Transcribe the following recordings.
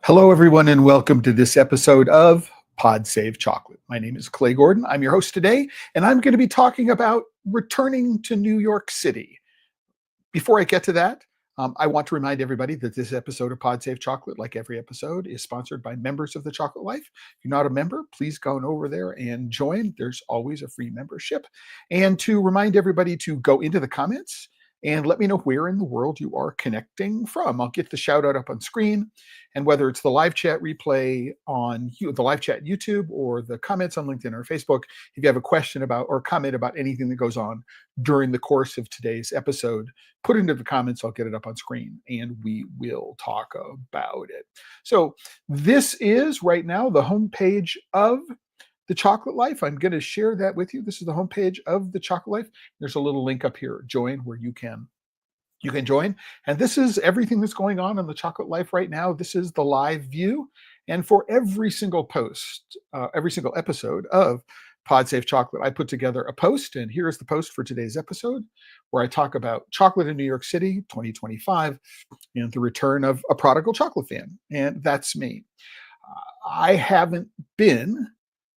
Hello, everyone, and welcome to this episode of Pod Save Chocolate. My name is Clay Gordon. I'm your host today, and I'm going to be talking about returning to New York City. Before I get to that, I want to remind everybody that this episode of Pod Save Chocolate, like every episode, is sponsored by members of The Chocolate Life. If you're not a member, please go on over there and join. There's always a free membership. And to remind everybody to go into the comments and let me know where in the world you are connecting from. I'll get the shout out up on screen. And whether it's the live chat replay on the live chat YouTube or the comments on LinkedIn or Facebook, if you have a question about or comment about anything that goes on during the course of today's episode, put it into the comments. I'll get it up on screen and we will talk about it. So this is right now the homepage of The Chocolate Life. I'm going to share that with you. This is the homepage of The Chocolate Life. There's a little link up here, join, where you can join. And this is everything that's going on in The Chocolate Life right now. This is the live view. And for every single post, every single episode of Pod Save Chocolate, I put together a post. And here's the post for today's episode, where I talk about chocolate in New York City 2025 and the return of a prodigal chocolate fan. And that's me. I haven't been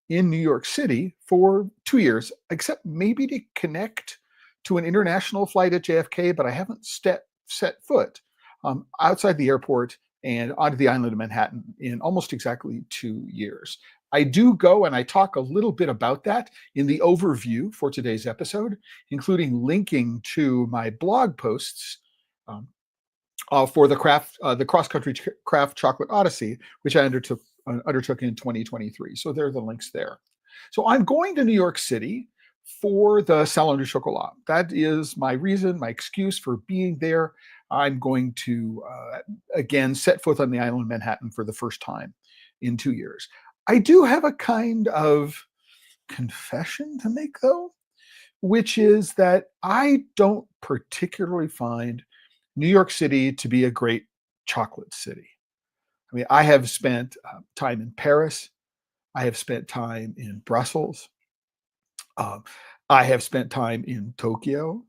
in New York City for 2 years, except maybe to connect to an international flight at JFK, but I haven't set foot outside the airport and onto the island of Manhattan in almost exactly 2 years. I do go and I talk a little bit about that in the overview for today's episode, including linking to my blog posts for the cross-country craft chocolate odyssey, which I undertook in 2023. So there are the links there. So I'm going to New York City for the Salon du Chocolat. That is my reason, my excuse for being there. I'm going to, again, set foot on the island of Manhattan for the first time in 2 years. I do have a kind of confession to make, though, which is that I don't particularly find New York City to be a great chocolate city. I mean, I have spent time in Paris. I have spent time in Brussels. I have spent time in Tokyo,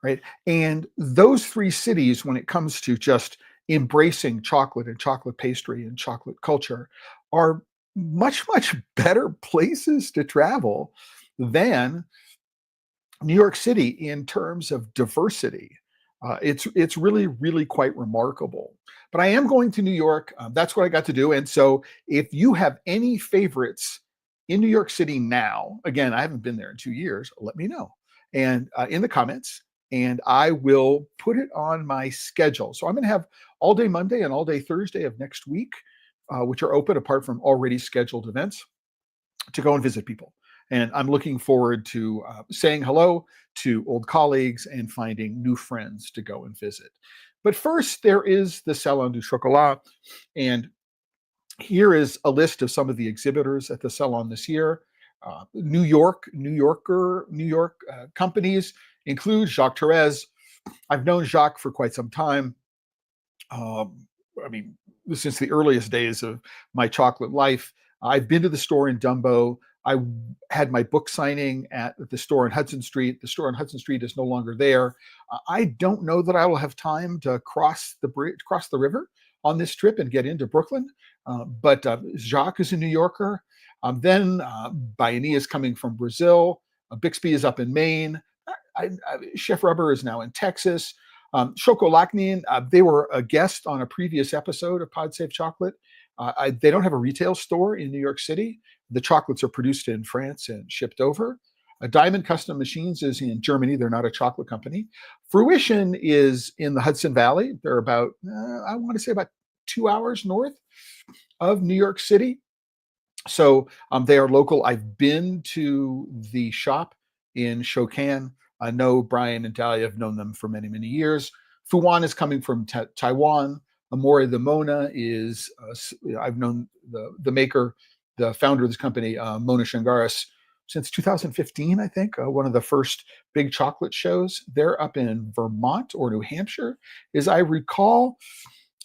right? And those three cities, when it comes to just embracing chocolate and chocolate pastry and chocolate culture, are much, much better places to travel than New York City in terms of diversity. It's really, really quite remarkable. But I am going to New York. That's what I got to do. And so if you have any favorites in New York City now, again, I haven't been there in 2 years, let me know. And in the comments, and I will put it on my schedule. So I'm going to have all day Monday and all day Thursday of next week, which are open apart from already scheduled events, to go and visit people. And I'm looking forward to saying hello to old colleagues and finding new friends to go and visit. But first, there is the Salon du Chocolat. And here is a list of some of the exhibitors at the Salon this year. New York companies include Jacques Therese. I've known Jacques for quite some time. I mean, since the earliest days of my chocolate life. I've been to the store in Dumbo. I had my book signing at the store on Hudson Street. The store on Hudson Street is no longer there. I don't know that I will have time to cross the river on this trip and get into Brooklyn. But Jacques is a New Yorker. Then Bayani is coming from Brazil. Bixby is up in Maine. Chef Rubber is now in Texas. Chocolatnin, they were a guest on a previous episode of Pod Save Chocolate. They don't have a retail store in New York City. The chocolates are produced in France and shipped over. Diamond Custom Machines is in Germany. They're not a chocolate company. Fruition is in the Hudson Valley. They're about, I want to say about 2 hours north of New York City. So they are local. I've been to the shop in Shokan. I know Brian and Dahlia. Have known them for many, many years. Fuwan is coming from Taiwan. Amore the Mona is, I've known the maker, the founder of this company, Mona Shangaris, since 2015, I think, one of the first big chocolate shows. They're up in Vermont or New Hampshire, as I recall.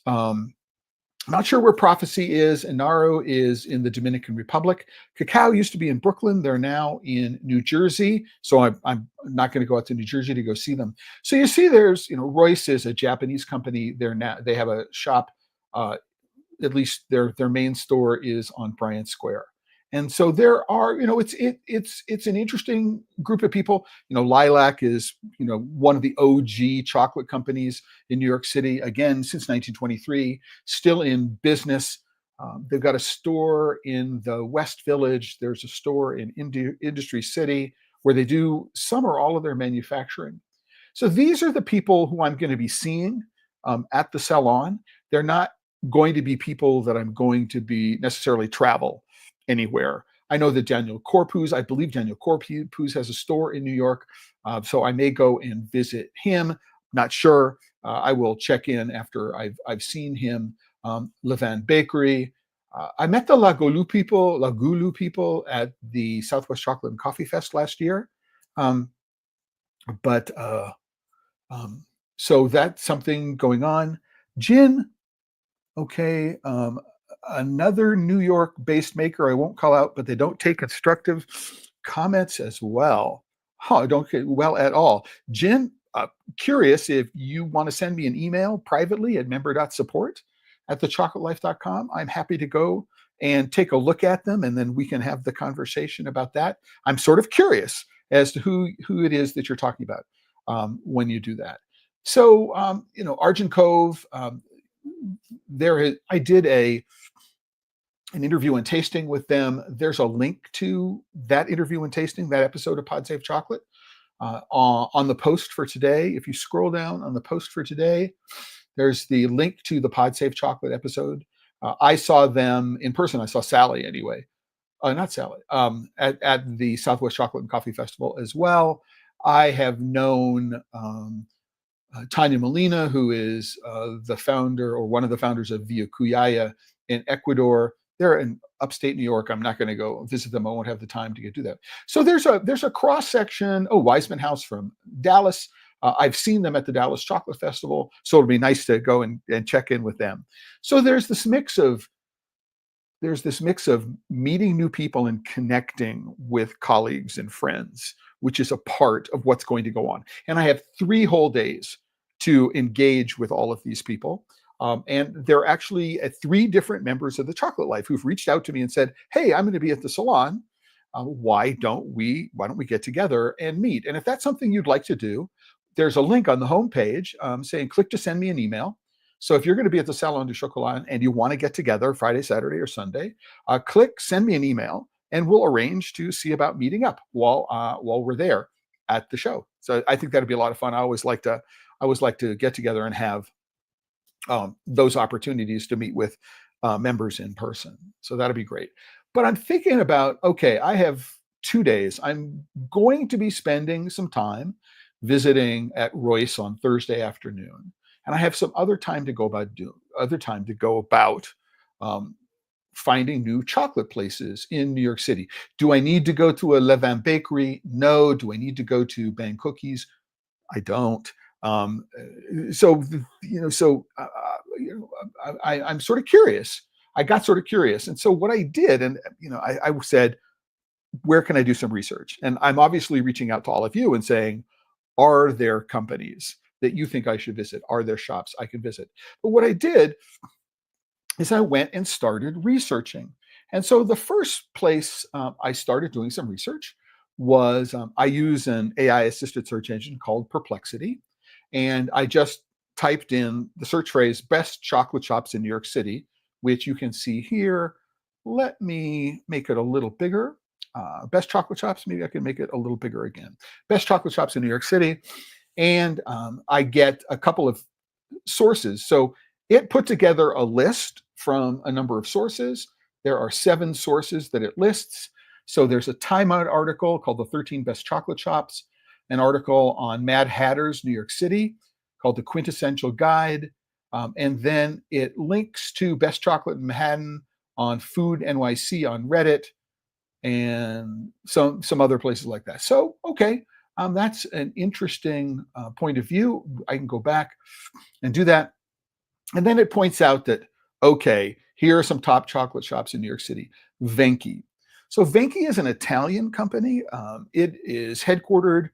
I'm not sure where Prophecy is. Inaro is in the Dominican Republic. Cacao used to be in Brooklyn. They're now in New Jersey. So I'm not going to go out to New Jersey to go see them. So you see, there's, Royce is a Japanese company. They have a shop. At least their main store is on Bryant Square. And so there are, it's an interesting group of people. Lilac is, one of the OG chocolate companies in New York City, again, since 1923, still in business. They've got a store in the West Village. There's a store in Industry City where they do some or all of their manufacturing. So these are the people who I'm going to be seeing at the salon. They're not going to be people that I'm going to be necessarily travel anywhere. I know that Daniel Corpus, I believe Daniel Corpus has a store in New York, so I may go and visit him. Not sure. I will check in after I've seen him. Levan Bakery. I met the Lagulu people at the Southwest Chocolate and Coffee Fest last year. So that's something going on. Gin, okay. Another New York-based maker I won't call out, but they don't take constructive comments as well. Don't get well at all. Jen, curious if you want to send me an email privately at member.support@thechocolatelife.com. I'm happy to go and take a look at them, and then we can have the conversation about that. I'm sort of curious as to who it is that you're talking about when you do that. So, Argent Cove, I did an interview and tasting with them. There's a link to that interview and tasting, that episode of Pod Save Chocolate, on the post for today. If you scroll down on the post for today, there's the link to the Pod Save Chocolate episode. I saw them in person. I saw Sally anyway. Not Sally, at the Southwest Chocolate and Coffee Festival as well. I have known Tanya Molina, who is the founder or one of the founders of Via Cuyaya in Ecuador. They're in upstate New York. I'm not going to go visit them. I won't have the time to do that. So there's a cross section. Oh, Wiseman House from Dallas. I've seen them at the Dallas Chocolate Festival, so it'll be nice to go and check in with them. So there's this mix of meeting new people and connecting with colleagues and friends, which is a part of what's going to go on. And I have 3 whole days to engage with all of these people. And they're actually 3 different members of the Chocolate Life who've reached out to me and said, hey, I'm going to be at the salon. Why don't we get together and meet? And if that's something you'd like to do, there's a link on the homepage saying, click to send me an email. So if you're going to be at the Salon du Chocolat and you want to get together Friday, Saturday, or Sunday, click send me an email, and we'll arrange to see about meeting up while we're there at the show. So I think that'd be a lot of fun. I always like to get together and have those opportunities to meet with members in person. So that'd be great. But I'm thinking about, okay, I have 2 days. I'm going to be spending some time visiting at Royce on Thursday afternoon. And I have some other time to go about finding new chocolate places in New York City. Do I need to go to a Levan Bakery? No. Do I need to go to Bang Cookies? I don't. I'm sort of curious. I got sort of curious, and so what I did, and I said, where can I do some research? And I'm obviously reaching out to all of you and saying, are there companies that you think I should visit? Are there shops I can visit? But what I did is I went and started researching. And so the first place I started doing some research was I use an AI-assisted search engine called Perplexity. And I just typed in the search phrase, best chocolate shops in New York City, which you can see here. Let me make it a little bigger. Best chocolate shops. Maybe I can make it a little bigger again. Best chocolate shops in New York City. And I get a couple of sources. So it put together a list from a number of sources. There are 7 sources that it lists. So there's a Time Out article called The 13 Best Chocolate Shops, an article on Mad Hatter's New York City called The Quintessential Guide. And then it links to Best Chocolate in Manhattan on Food NYC on Reddit and some other places like that. So, okay, that's an interesting point of view. I can go back and do that. And then it points out that, okay, here are some top chocolate shops in New York City. Venchi. So Venchi is an Italian company. It is headquartered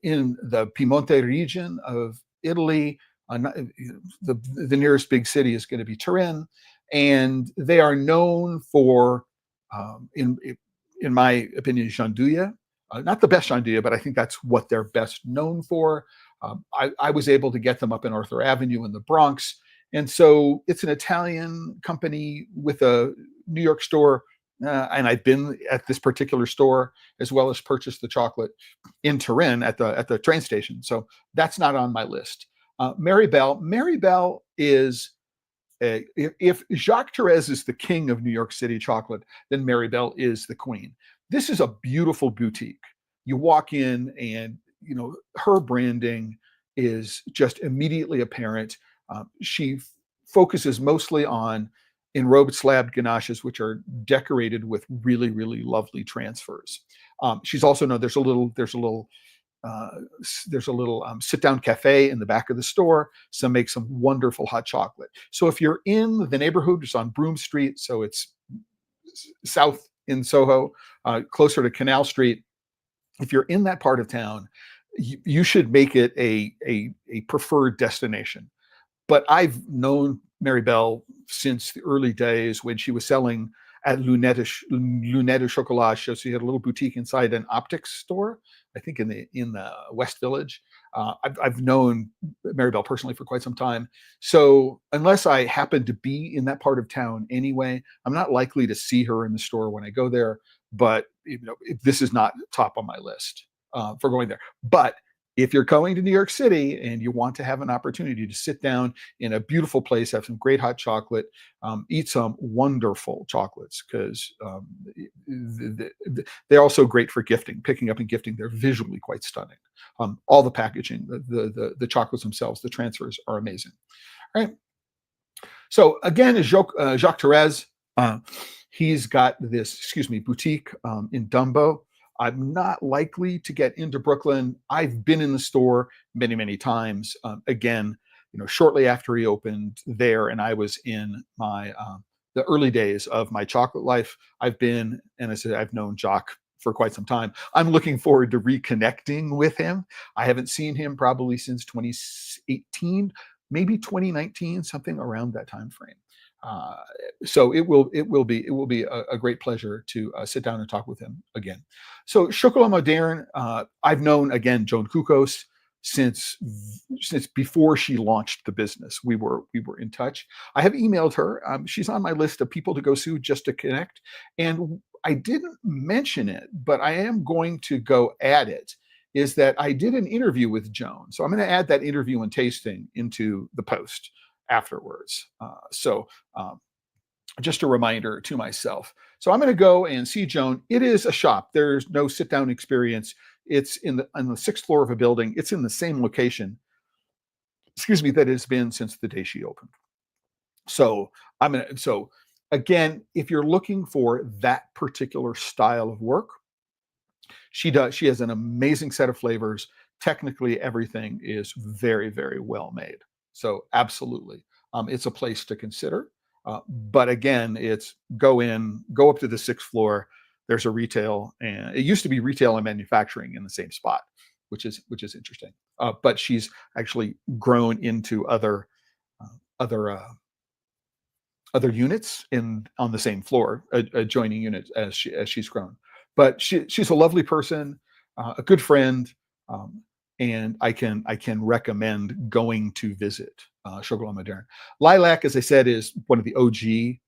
in the Piemonte region of Italy. The nearest big city is going to be Turin. And they are known for, in my opinion, gianduja. Not the best gianduja, but I think that's what they're best known for. I was able to get them up in Arthur Avenue in the Bronx. And so it's an Italian company with a New York store. And I've been at this particular store as well as purchased the chocolate in Turin at the train station. So that's not on my list. Mary Bell is, if Jacques Therese is the king of New York City chocolate, then Mary Bell is the queen. This is a beautiful boutique. You walk in and, her branding is just immediately apparent. She focuses mostly on enrobed slabbed ganaches, which are decorated with really, really lovely transfers. She's also known, there's a little sit-down cafe in the back of the store. Some make some wonderful hot chocolate. So if you're in the neighborhood, it's on Broome Street, so it's south in Soho, closer to Canal Street. If you're in that part of town, you should make it a preferred destination. But I've known Mary Bell since the early days when she was selling at Lunette du Chocolat. So she had a little boutique inside an optics store, I think in the West Village. I've known Mary Bell personally for quite some time. So unless I happen to be in that part of town anyway, I'm not likely to see her in the store when I go there. But this is not top on my list for going there. But if you're going to New York City and you want to have an opportunity to sit down in a beautiful place, have some great hot chocolate, eat some wonderful chocolates, because they're also great for gifting, picking up and gifting. They're visually quite stunning. All the packaging, the chocolates themselves, the transfers are amazing. All right. So again, is Jacques Therese. He's got this, boutique in Dumbo. I'm not likely to get into Brooklyn. I've been in the store many, many times. Again, shortly after he opened there, and I was in my the early days of my chocolate life. I've been, and I said, I've known Jacques for quite some time. I'm looking forward to reconnecting with him. I haven't seen him probably since 2018, maybe 2019, something around that time frame. So it will be a great pleasure to sit down and talk with him again. So Chocolat Moderne, I've known again Joan Kukos since before she launched the business. We were in touch. I have emailed her. She's on my list of people to go see just to connect. And I didn't mention it, but I am going to go add it. Is that I did an interview with Joan, so I'm going to add that interview and tasting into the post afterwards. Just a reminder to myself. So I'm going to go and see Joan. It is a shop. There's no sit-down experience. It's on the 6th floor of a building. It's in the same location, that it's been since the day she opened. So again, if you're looking for that particular style of work, she has an amazing set of flavors. Technically, everything is very, very well made. So absolutely, it's a place to consider. But again, it's go up to the 6th floor. There's a retail, and it used to be retail and manufacturing in the same spot, which is interesting. But she's actually grown into other units on the same floor, adjoining units as she's grown. But she's a lovely person, a good friend. And I can recommend going to visit Chocolat Moderne. Lilac, as I said, is one of the OG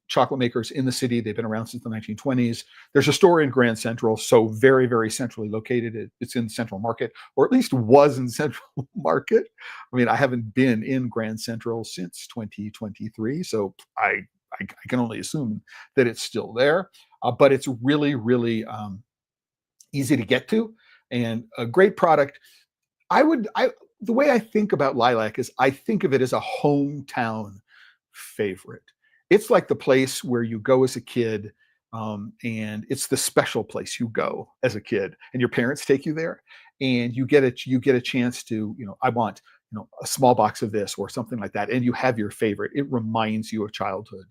chocolate makers in the city. They've been around since the 1920s. There's a store in Grand Central, so very, very centrally located. It's in Central Market, or at least was in Central Market. I mean, I haven't been in Grand Central since 2023, so I can only assume that it's still there. But it's really, really easy to get to and a great product. The way I think about Lilac is I think of it as a hometown favorite. It's like the place where you go as a kid, and it's the special place you go as a kid, and your parents take you there, and you get a chance to, I want, a small box of this or something like that, and you have your favorite. It reminds you of childhood.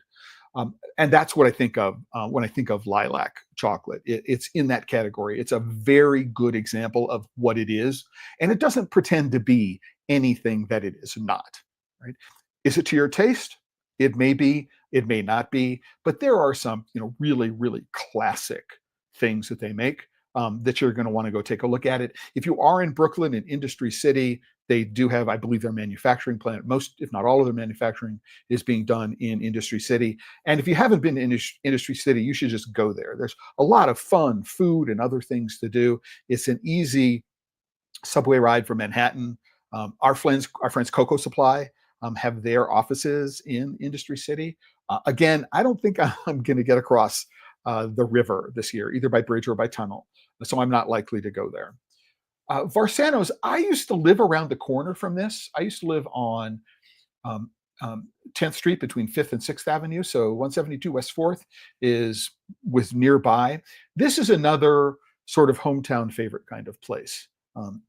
And that's what I think of when I think of lilac chocolate. It's in that category. It's a very good example of what it is, and it doesn't pretend to be anything that it is not. Right? Is it to your taste? It may be. It may not be. But there are some, really, really classic things that they make that you're going to want to go take a look at it. If you are in Brooklyn, in Industry City, they do have, I believe, their manufacturing plant. Most, if not all of their manufacturing is being done in Industry City. And if you haven't been to Industry City, you should just go there. There's a lot of fun food and other things to do. It's an easy subway ride from Manhattan. Our friends Cocoa Supply have their offices in Industry City. Again, I don't think I'm going to get across the river this year, either by bridge or by tunnel. So I'm not likely to go there. Varsano's, I used to live around the corner from this. I used to live on um, 10th Street between 5th and 6th Avenue. So 172 West 4th was nearby. This is another sort of hometown favorite kind of place.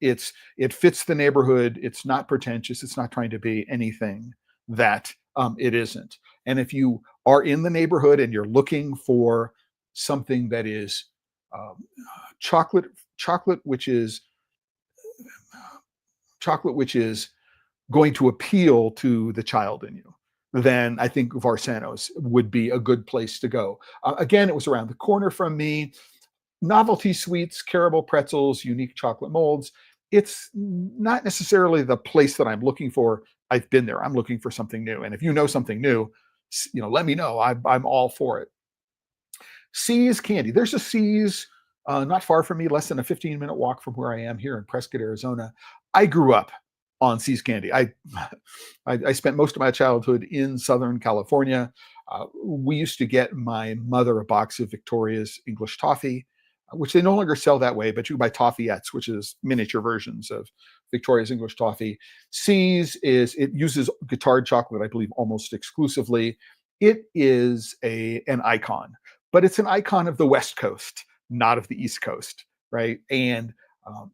It fits the neighborhood. It's not pretentious. It's not trying to be anything that it isn't. And if you are in the neighborhood and you're looking for something that is um, chocolate, chocolate, which is chocolate, which is going to appeal to the child in you, then I think Varsano's would be a good place to go. Again, it was around the corner from me. Novelty sweets, caramel pretzels, unique chocolate molds. It's not necessarily the place that I'm looking for. I've been there. I'm looking for something new. And if you know something new, let me know. I'm all for it. See's Candy. There's a See's not far from me, less than a 15-minute walk from where I am here in Prescott, Arizona. I grew up on See's Candy. I spent most of my childhood in Southern California. We used to get my mother a box of Victoria's English toffee, which they no longer sell that way, but you buy toffeeettes, which is miniature versions of Victoria's English toffee. It uses guittard chocolate, I believe, almost exclusively. It is an icon, but it's an icon of the West Coast, not of the East Coast, right? Um,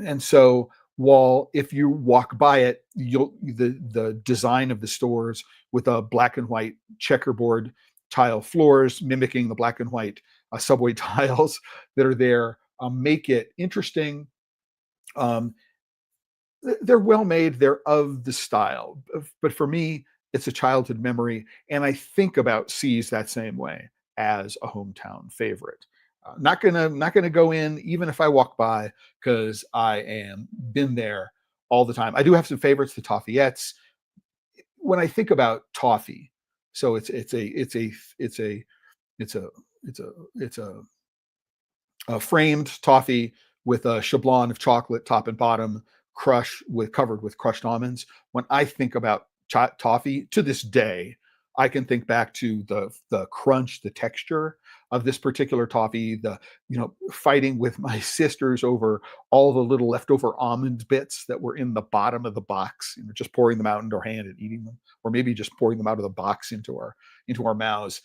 and so while if you walk by it, the design of the stores with a black and white checkerboard tile floors mimicking the black and white subway tiles that are there make it interesting. Um, they're well made. They're of the style, but for me, it's a childhood memory, and I think about See's that same way as a hometown favorite. Not gonna go in even if I walk by because I am been there all the time. I do have some favorites, the toffeeettes. When I think about toffee, so it's a it's a it's a framed toffee with a shablon of chocolate top and bottom, covered with crushed almonds. When I think about toffee to this day, I can think back to the crunch, the texture of this particular toffee, the fighting with my sisters over all the little leftover almond bits that were in the bottom of the box, just pouring them out into our hand and eating them, or maybe just pouring them out of the box into our mouths.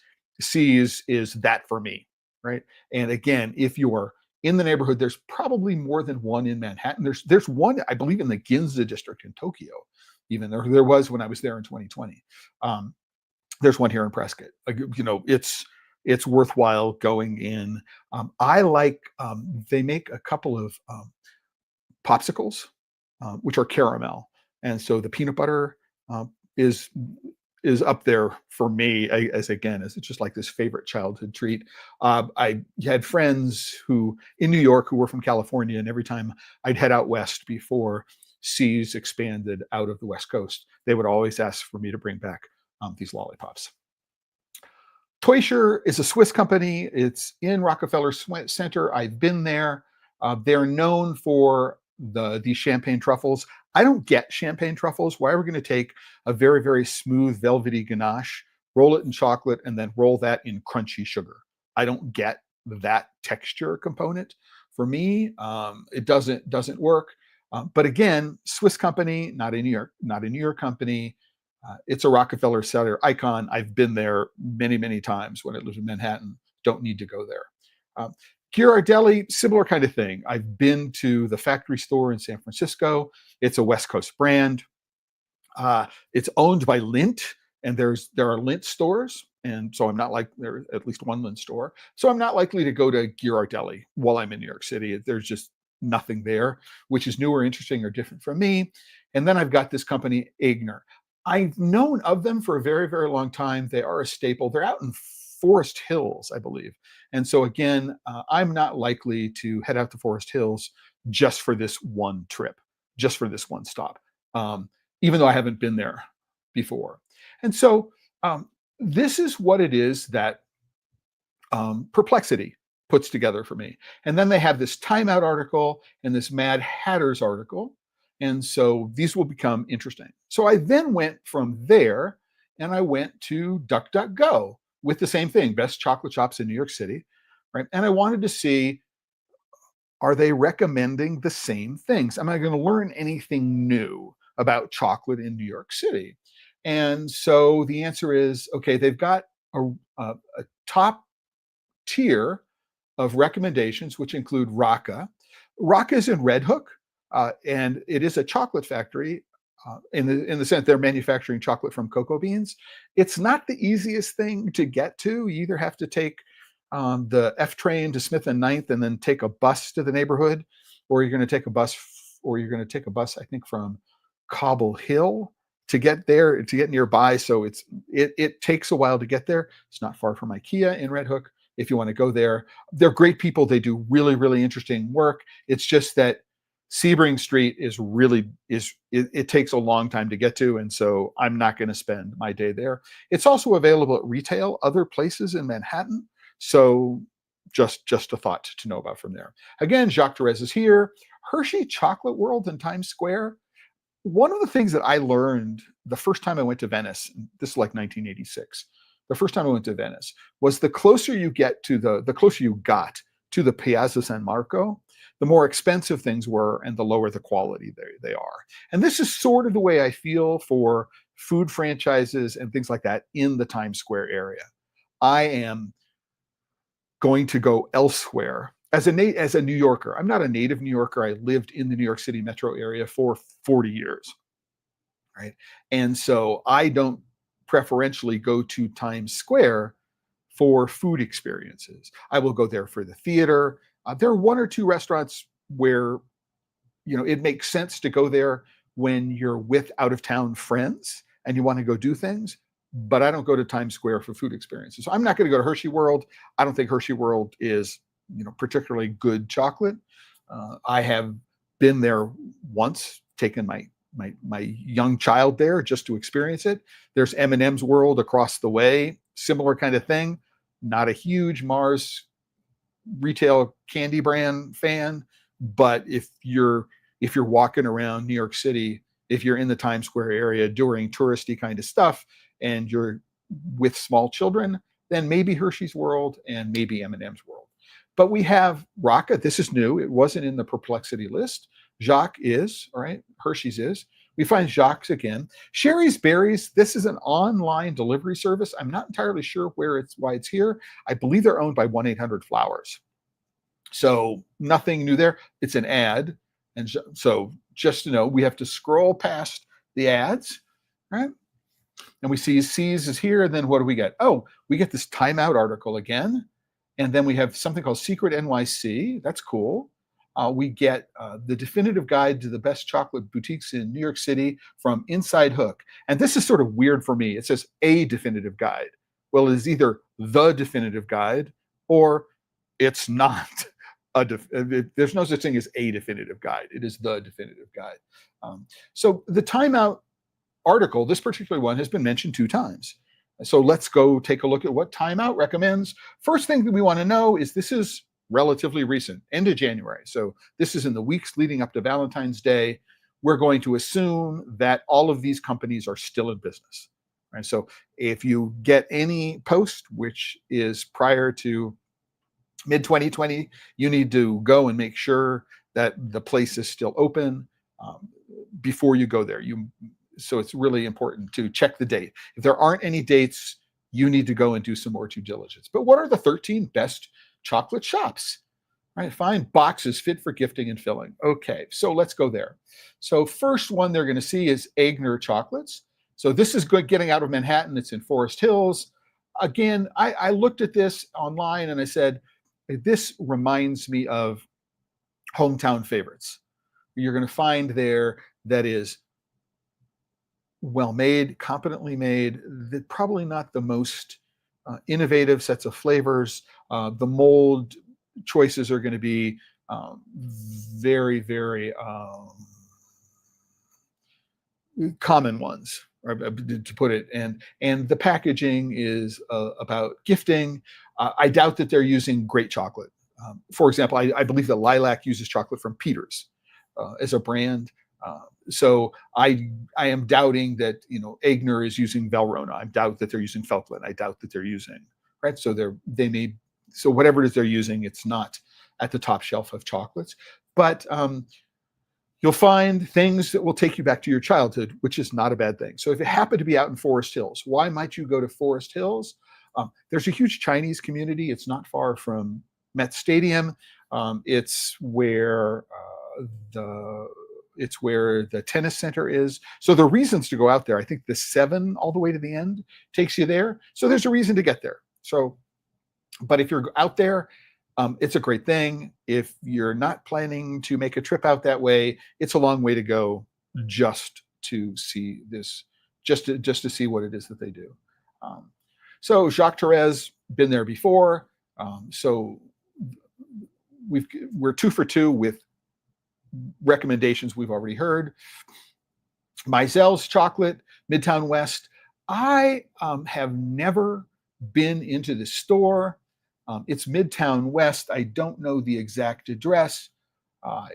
Is that for me, right? And again, if you're in the neighborhood, there's probably more than one in Manhattan. There's one, I believe, in the Ginza district in Tokyo. Even there was when I was there in 2020. There's one here in Prescott. It's worthwhile going in. I like they make a couple of popsicles, which are caramel, and so the peanut butter is up there for me as it's just like this favorite childhood treat. I had friends who in New York who were from California, and every time I'd head out west before Seas expanded out of the West Coast, they would always ask for me to bring back these lollipops. Teuscher is a Swiss company. It's in Rockefeller Center. I've been there. They're known for these champagne truffles. I don't get champagne truffles. Why are we going to take a very, very smooth, velvety ganache, roll it in chocolate, and then roll that in crunchy sugar? I don't get that texture component. For me, it doesn't work. But again, Swiss company, not a New York company. It's a Rockefeller Center icon. I've been there many, many times when I lived in Manhattan. Don't need to go there. Um, Ghirardelli, similar kind of thing. I've been to the factory store in San Francisco. It's a West Coast brand. It's owned by Lindt, and there are Lindt stores, and so I'm not like there's at least one Lindt store. So I'm not likely to go to Ghirardelli while I'm in New York City. There's just nothing there, which is new or interesting or different from me. And then I've got this company, Aigner. I've known of them for a very, very long time. They are a staple. They're out in Forest Hills, I believe. And so again, I'm not likely to head out to Forest Hills just for this one trip, just for this one stop. Even though I haven't been there before. And so this is what it is that Perplexity puts together for me. And then they have this Time Out article and this Mad Hatters article. And so these will become interesting. So I then went from there and I went to DuckDuckGo with the same thing, best chocolate shops in New York City, right? And I wanted to see, are they recommending the same things? Am I going to learn anything new about chocolate in New York City? And so the answer is, okay, they've got a top tier of recommendations, which include Rocca. Rocca is in Red Hook, and it is a chocolate factory in the sense they're manufacturing chocolate from cocoa beans. It's not the easiest thing to get to. You either have to take the F train to Smith and Ninth and then take a bus to the neighborhood, or you're going to take a bus, I think, from Cobble Hill to get there, to get nearby. So it takes a while to get there. It's not far from IKEA in Red Hook. If you want to go there, they're great people. They do really, really interesting work. It's just that Sebring Street it takes a long time to get to, and so I'm not going to spend my day there. It's also available at retail other places in Manhattan. So just a thought to know about from there. Again, Jacques Therese is here. Hershey Chocolate World in Times Square. One of the things that I learned the first time I went to Venice, this is like 1986, the first time I went to Venice, was the closer you got to the Piazza San Marco, the more expensive things were and the lower the quality they are. And this is sort of the way I feel for food franchises and things like that in the Times Square area. I am going to go elsewhere. As a New Yorker, I'm not a native New Yorker. I lived in the New York City metro area for 40 years, right? And so I don't preferentially go to Times Square for food experiences. I will go there for the theater. There are one or two restaurants where, it makes sense to go there when you're with out of town friends and you want to go do things. But I don't go to Times Square for food experiences. So I'm not going to go to Hershey World. I don't think Hershey World is, particularly good chocolate. I have been there once, taken my young child there just to experience it. There's M&M's World across the way, similar kind of thing. Not a huge Mars retail candy brand fan, but if you're walking around New York City, if you're in the Times Square area doing touristy kind of stuff and you're with small children, then maybe Hershey's World and maybe M&M's World. But we have Rocca. This is new. It wasn't in the Perplexity list. Jacques is, all right, Hershey's is. We find Jacques again. Sherry's Berries, this is an online delivery service. I'm not entirely sure why it's here. I believe they're owned by 1-800-Flowers. So nothing new there. It's an ad. And so just to know, we have to scroll past the ads, right? And we see C's is here. And then what do we get? Oh, we get this Time Out article again. And then we have something called Secret NYC. That's cool. We get the definitive guide to the best chocolate boutiques in New York City from Inside Hook. And this is sort of weird for me. It says a definitive guide. Well, it is either the definitive guide or it's not. There's no such thing as a definitive guide. It is the definitive guide. So the Time Out article, this particular one, has been mentioned 2 times. So let's go take a look at what Time Out recommends. First thing that we want to know is this is relatively recent, end of January. So this is in the weeks leading up to Valentine's Day. We're going to assume that all of these companies are still in business. Right? So if you get any post which is prior to mid 2020, you need to go and make sure that the place is still open before you go there. So it's really important to check the date. If there aren't any dates, you need to go and do some more due diligence. But what are the 13 best chocolate shops? Right, find boxes fit for gifting and filling. Okay, so let's go there. So first one they're going to see is Aigner Chocolates. So this is good getting out of Manhattan. It's in Forest Hills. Again, I looked at this online and I said, this reminds me of hometown favorites. You're going to find there that is well made, competently made, probably not the most innovative sets of flavors. The mold choices are going to be very, very common ones, to put it. And the packaging is about gifting. I doubt that they're using great chocolate. For example, I believe that Lilac uses chocolate from Peters as a brand. So I am doubting that Aigner is using Valrhona. I doubt that they're using Falkland. I doubt that they're using right. So so whatever it is they're using, it's not at the top shelf of chocolates. But you'll find things that will take you back to your childhood, which is not a bad thing. So if you happen to be out in Forest Hills, why might you go to Forest Hills? There's a huge Chinese community. It's not far from Met Stadium. It's where the tennis center is. So the reasons to go out there, I think the 7 all the way to the end takes you there. So there's a reason to get there. But if you're out there, it's a great thing. If you're not planning to make a trip out that way, it's a long way to go just to see this, just to see what it is that they do. So Jacques Therese, been there before. So we're 2 for 2 with recommendations we've already heard. Meisel's Chocolate, Midtown West. I have never been into the store. It's Midtown West. I don't know the exact address.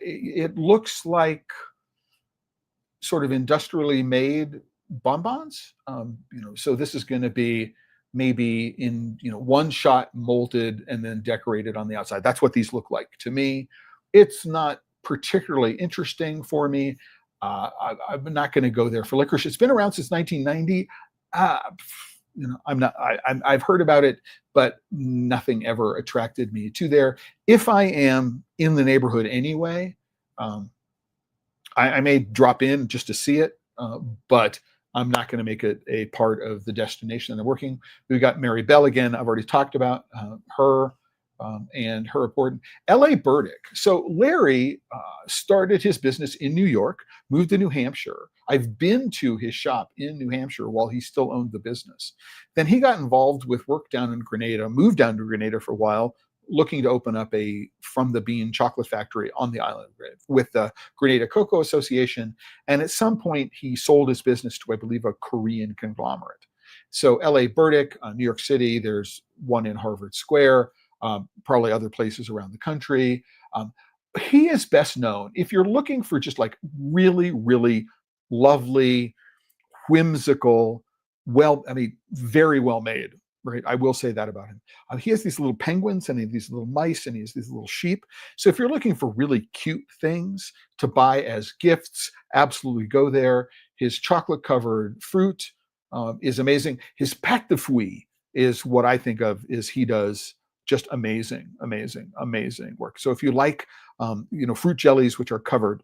It looks like sort of industrially made bonbons. So this is going to be maybe in one shot molded and then decorated on the outside. That's what these look like to me. It's not particularly interesting for me. I'm not going to go there for licorice. It's been around since 1990. I've heard about it, but nothing ever attracted me to there. If I am in the neighborhood anyway, I may drop in just to see it, but I'm not going to make it a part of the destination that I'm working. We've got Mary Bell again. I've already talked about her and her report. L.A. Burdick. So Larry started his business in New York, moved to New Hampshire. I've been to his shop in New Hampshire while he still owned the business. Then he got involved with work down in Grenada, moved down to Grenada for a while, looking to open up a From the Bean chocolate factory on the island with the Grenada Cocoa Association. And at some point, he sold his business to, I believe, a Korean conglomerate. So L.A. Burdick, New York City, there's one in Harvard Square, probably other places around the country. He is best known, if you're looking for just like really, really lovely, whimsical, very well made, right? I will say that about him. He has these little penguins and he has these little mice and he has these little sheep. So if you're looking for really cute things to buy as gifts, absolutely go there. His chocolate covered fruit is amazing. His pâte de fruits is what I think of is he does just amazing work. So if you like, fruit jellies, which are covered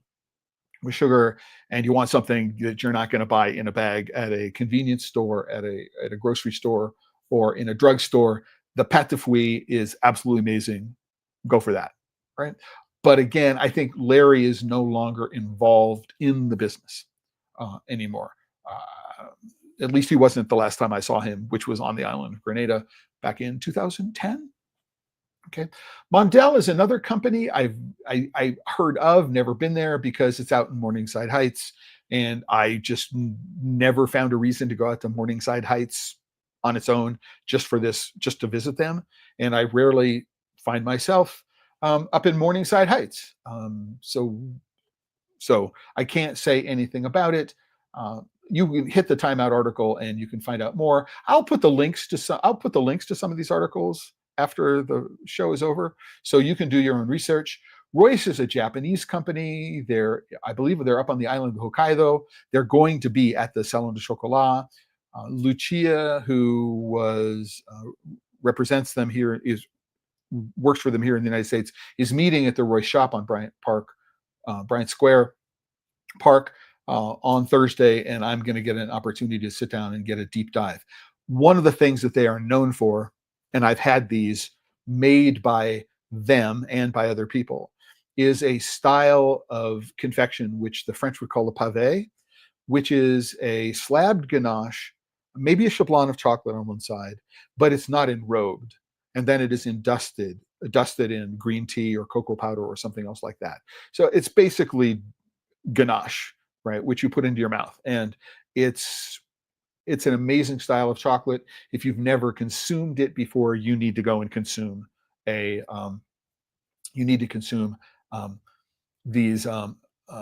with sugar, and you want something that you're not going to buy in a bag at a convenience store, at a grocery store, or in a drugstore, the pâte de fruits is absolutely amazing. Go for that, right? But again, I think Larry is no longer involved in the business anymore. At least he wasn't the last time I saw him, which was on the island of Grenada back in 2010. Okay, Mondel is another company I heard of, never been there because it's out in Morningside Heights, and I just never found a reason to go out to Morningside Heights on its own just for this, just to visit them. And I rarely find myself up in Morningside Heights. So I can't say anything about it. You can hit the Time Out article and you can find out more. I'll put the links to some of these articles after the show is over, so you can do your own research. Royce is a Japanese company. I believe they're up on the island of Hokkaido. They're going to be at the Salon du Chocolat. Lucia, who represents them here, works for them here in the United States, is meeting at the Royce shop on Bryant Square Park on Thursday, and I'm going to get an opportunity to sit down and get a deep dive. One of the things that they are known for, and I've had these made by them and by other people, is a style of confection which the French would call a pavé, which is a slabbed ganache, maybe a chablon of chocolate on one side, but it's not enrobed. And then it is dusted in green tea or cocoa powder or something else like that. So it's basically ganache, right, which you put into your mouth. And it's an amazing style of chocolate. If you've never consumed it before, you need to go and consume these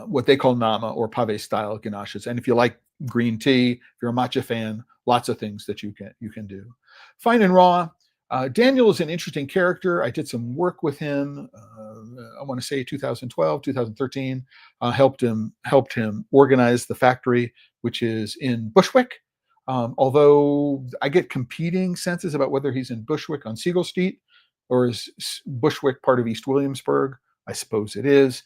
what they call nama or pave style ganaches. And if you like green tea, if you're a matcha fan, lots of things that you can do. Fine and Raw. Daniel is an interesting character. I did some work with him. I want to say 2012, 2013. Helped him organize the factory, which is in Bushwick. Although I get competing senses about whether he's in Bushwick on Siegel Street or is Bushwick part of East Williamsburg. I suppose it is.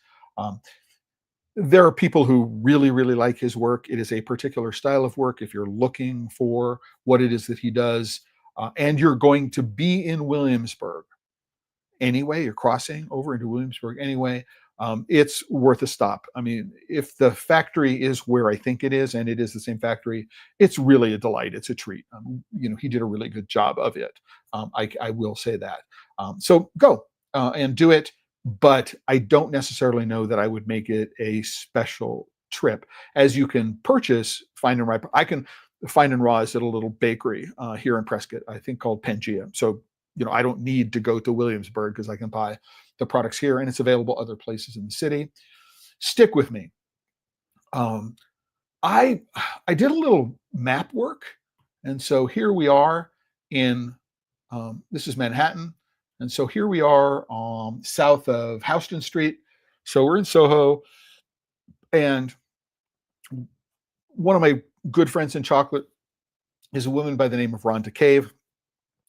There are people who really, really like his work. It is a particular style of work. If you're looking for what it is that he does, and you're going to be in Williamsburg anyway, you're crossing over into Williamsburg anyway, it's worth a stop. I mean, if the factory is where I think it is, and it is the same factory, it's really a delight. It's a treat. He did a really good job of it. I will say that. So go and do it. But I don't necessarily know that I would make it a special trip. As you can purchase Fine and Raw is at a little bakery here in Prescott, I think called Pangea. So, I don't need to go to Williamsburg because I can buy the products here, and it's available other places in the city. Stick with me. I did a little map work, and so here we are in this is Manhattan. And so here we are south of Houston Street. So we're in Soho. And one of my good friends in chocolate is a woman by the name of Rhonda Cave.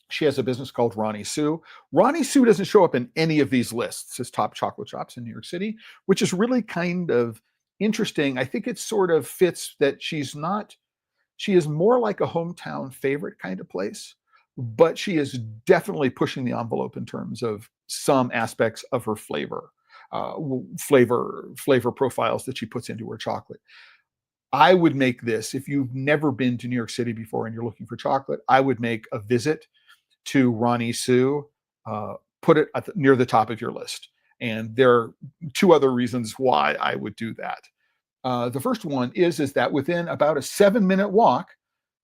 She has a business called Ronnie Sue. Ronnie Sue doesn't show up in any of these lists as top chocolate shops in New York City, which is really kind of interesting. I think it sort of fits that she is more like a hometown favorite kind of place, but she is definitely pushing the envelope in terms of some aspects of her flavor profiles that she puts into her chocolate. I would make this, if you've never been to New York City before and you're looking for chocolate, I would make a visit to Ronnie Sue, put it near the top of your list. And there are two other reasons why I would do that. The first one is that within about a 7-minute walk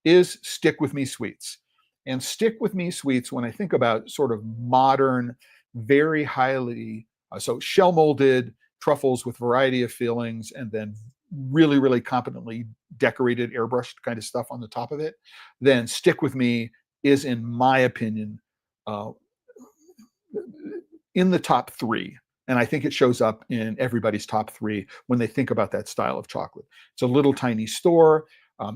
is Stick With Me Sweets. And Stick With Me Sweets, when I think about sort of modern, very highly, so shell molded truffles with variety of fillings, and then really, really competently decorated, airbrushed kind of stuff on the top of it, then Stick With Me is, in my opinion, in the top 3. And I think it shows up in everybody's top 3 when they think about that style of chocolate. It's a little tiny store.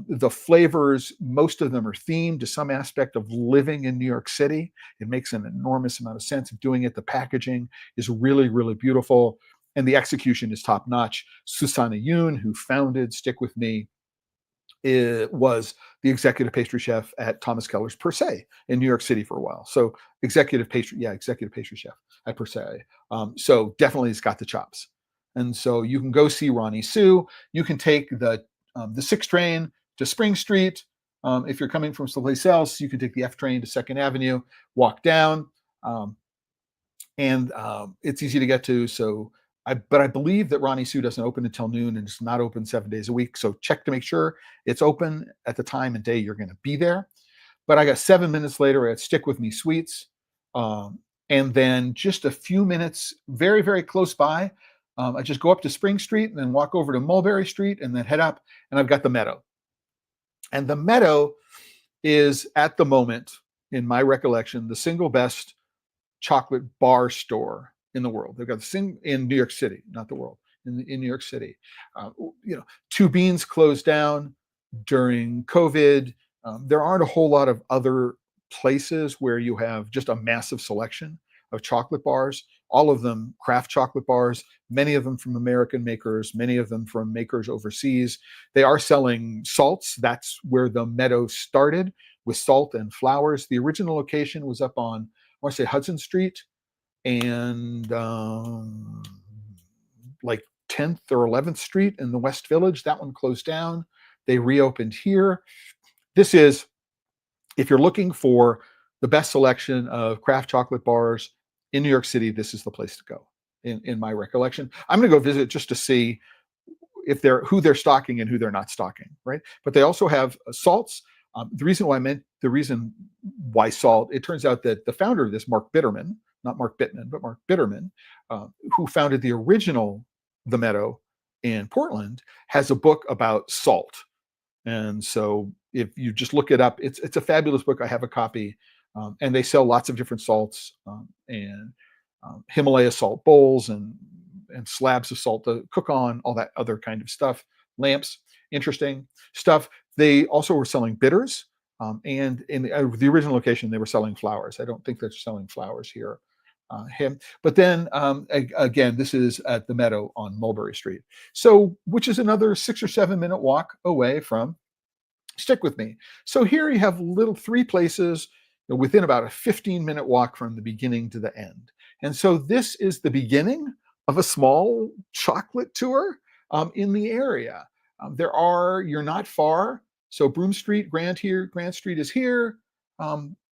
The flavors, most of them are themed to some aspect of living in New York City. It makes an enormous amount of sense of doing it. The packaging is really, really beautiful. And the execution is top notch. Susanna Yoon, who founded Stick With Me, was the executive pastry chef at Thomas Keller's Per Se in New York City for a while. So executive pastry chef at Per Se. So definitely has got the chops. And so you can go see Ronnie Sue. You can take the 6 train to Spring Street. If you're coming from someplace else, you can take the F train to 2nd Avenue, walk down, and it's easy to get to. But I believe that Ronnie Sue doesn't open until noon, and it's not open 7 days a week. So check to make sure it's open at the time and day you're going to be there. But I got 7 minutes later at Stick With Me Sweets. Um, and then just a few minutes, very, very close by, I just go up to Spring Street and then walk over to Mulberry Street and then head up, and I've got the Meadow. And the Meadow is, at the moment, in my recollection, the single best chocolate bar store in the world. They've got the thing in New York City, not the world, in New York City. Two Beans closed down during COVID. There aren't a whole lot of other places where you have just a massive selection of chocolate bars, all of them craft chocolate bars, many of them from American makers, many of them from makers overseas. They are selling salts. That's where the Meadow started, with salt and flowers. The original location was up on, I want to say, Hudson Street and like 10th or 11th Street in the West Village. That one closed down. They reopened here. This is, if you're looking for the best selection of craft chocolate bars in New York City, this is the place to go, in my recollection. I'm going to go visit just to see if who they're stocking and who they're not stocking, right? But they also have salts. The reason why salt, it turns out that the founder of this, Mark Bitterman, not Mark Bittman, but Mark Bitterman, who founded the original The Meadow in Portland, has a book about salt. And so if you just look it up, it's a fabulous book. I have a copy. And they sell lots of different salts, and Himalaya salt bowls and slabs of salt to cook on, all that other kind of stuff. Lamps, interesting stuff. They also were selling bitters, and in the original location, they were selling flowers. I don't think they're selling flowers here. But then again, this is at the Meadow on Mulberry Street, so which is another 6 or 7 minute walk away from Stick With Me. So here you have three places within about a 15-minute walk from the beginning to the end. And so this is the beginning of a small chocolate tour in the area. You're not far. So Broome Street, Grand Street is here.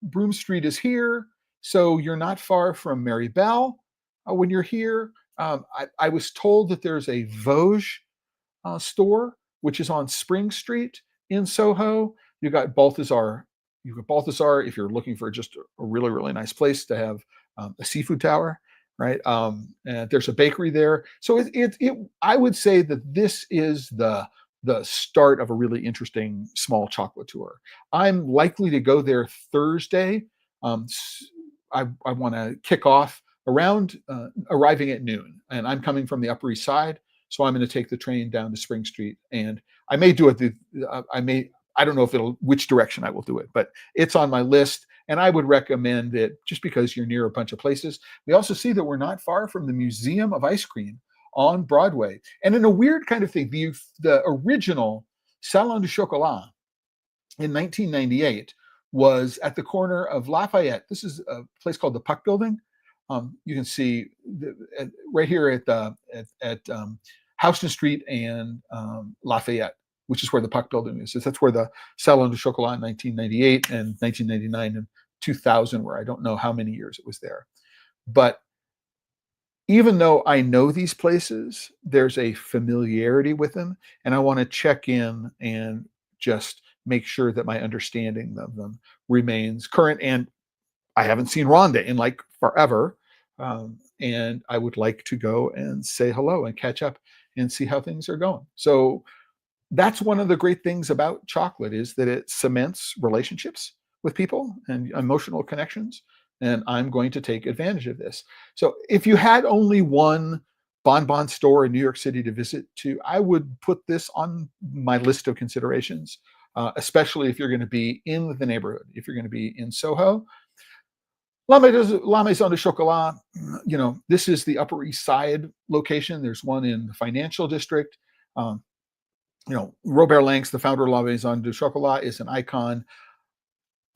Broome Street is here. So you're not far from Mary Bell when you're here. I was told that there's a Vosges store, which is on Spring Street in Soho. You've got Balthazar. If you're looking for just a really, really nice place to have a seafood tower, right? And there's a bakery there. So I would say that this is the start of a really interesting small chocolate tour. I'm likely to go there Thursday. I want to kick off around arriving at noon, and I'm coming from the Upper East Side. So I'm going to take the train down to Spring Street, and I may do it. I don't know which direction I will do it, but it's on my list, and I would recommend it just because you're near a bunch of places. We also see that we're not far from the Museum of Ice Cream on Broadway, and in a weird kind of thing, the original Salon du Chocolat in 1998 was at the corner of Lafayette. This is a place called the Puck Building. You can see right here at Houston Street and Lafayette, which is where the Puck Building is. That's where the Salon du Chocolat in 1998 and 1999 and 2000 were. I don't know how many years it was there. But even though I know these places, there's a familiarity with them, and I want to check in and just make sure that my understanding of them remains current. And I haven't seen Rhonda in like forever. And I would like to go and say hello and catch up and see how things are going. So that's one of the great things about chocolate, is that it cements relationships with people and emotional connections. And I'm going to take advantage of this. So if you had only one bonbon store in New York City to visit to, I would put this on my list of considerations, especially if you're going to be in the neighborhood, if you're going to be in Soho. La Maison du Chocolat, this is the Upper East Side location. There's one in the financial district. Robert Lanks, the founder of La Maison du Chocolat, is an icon.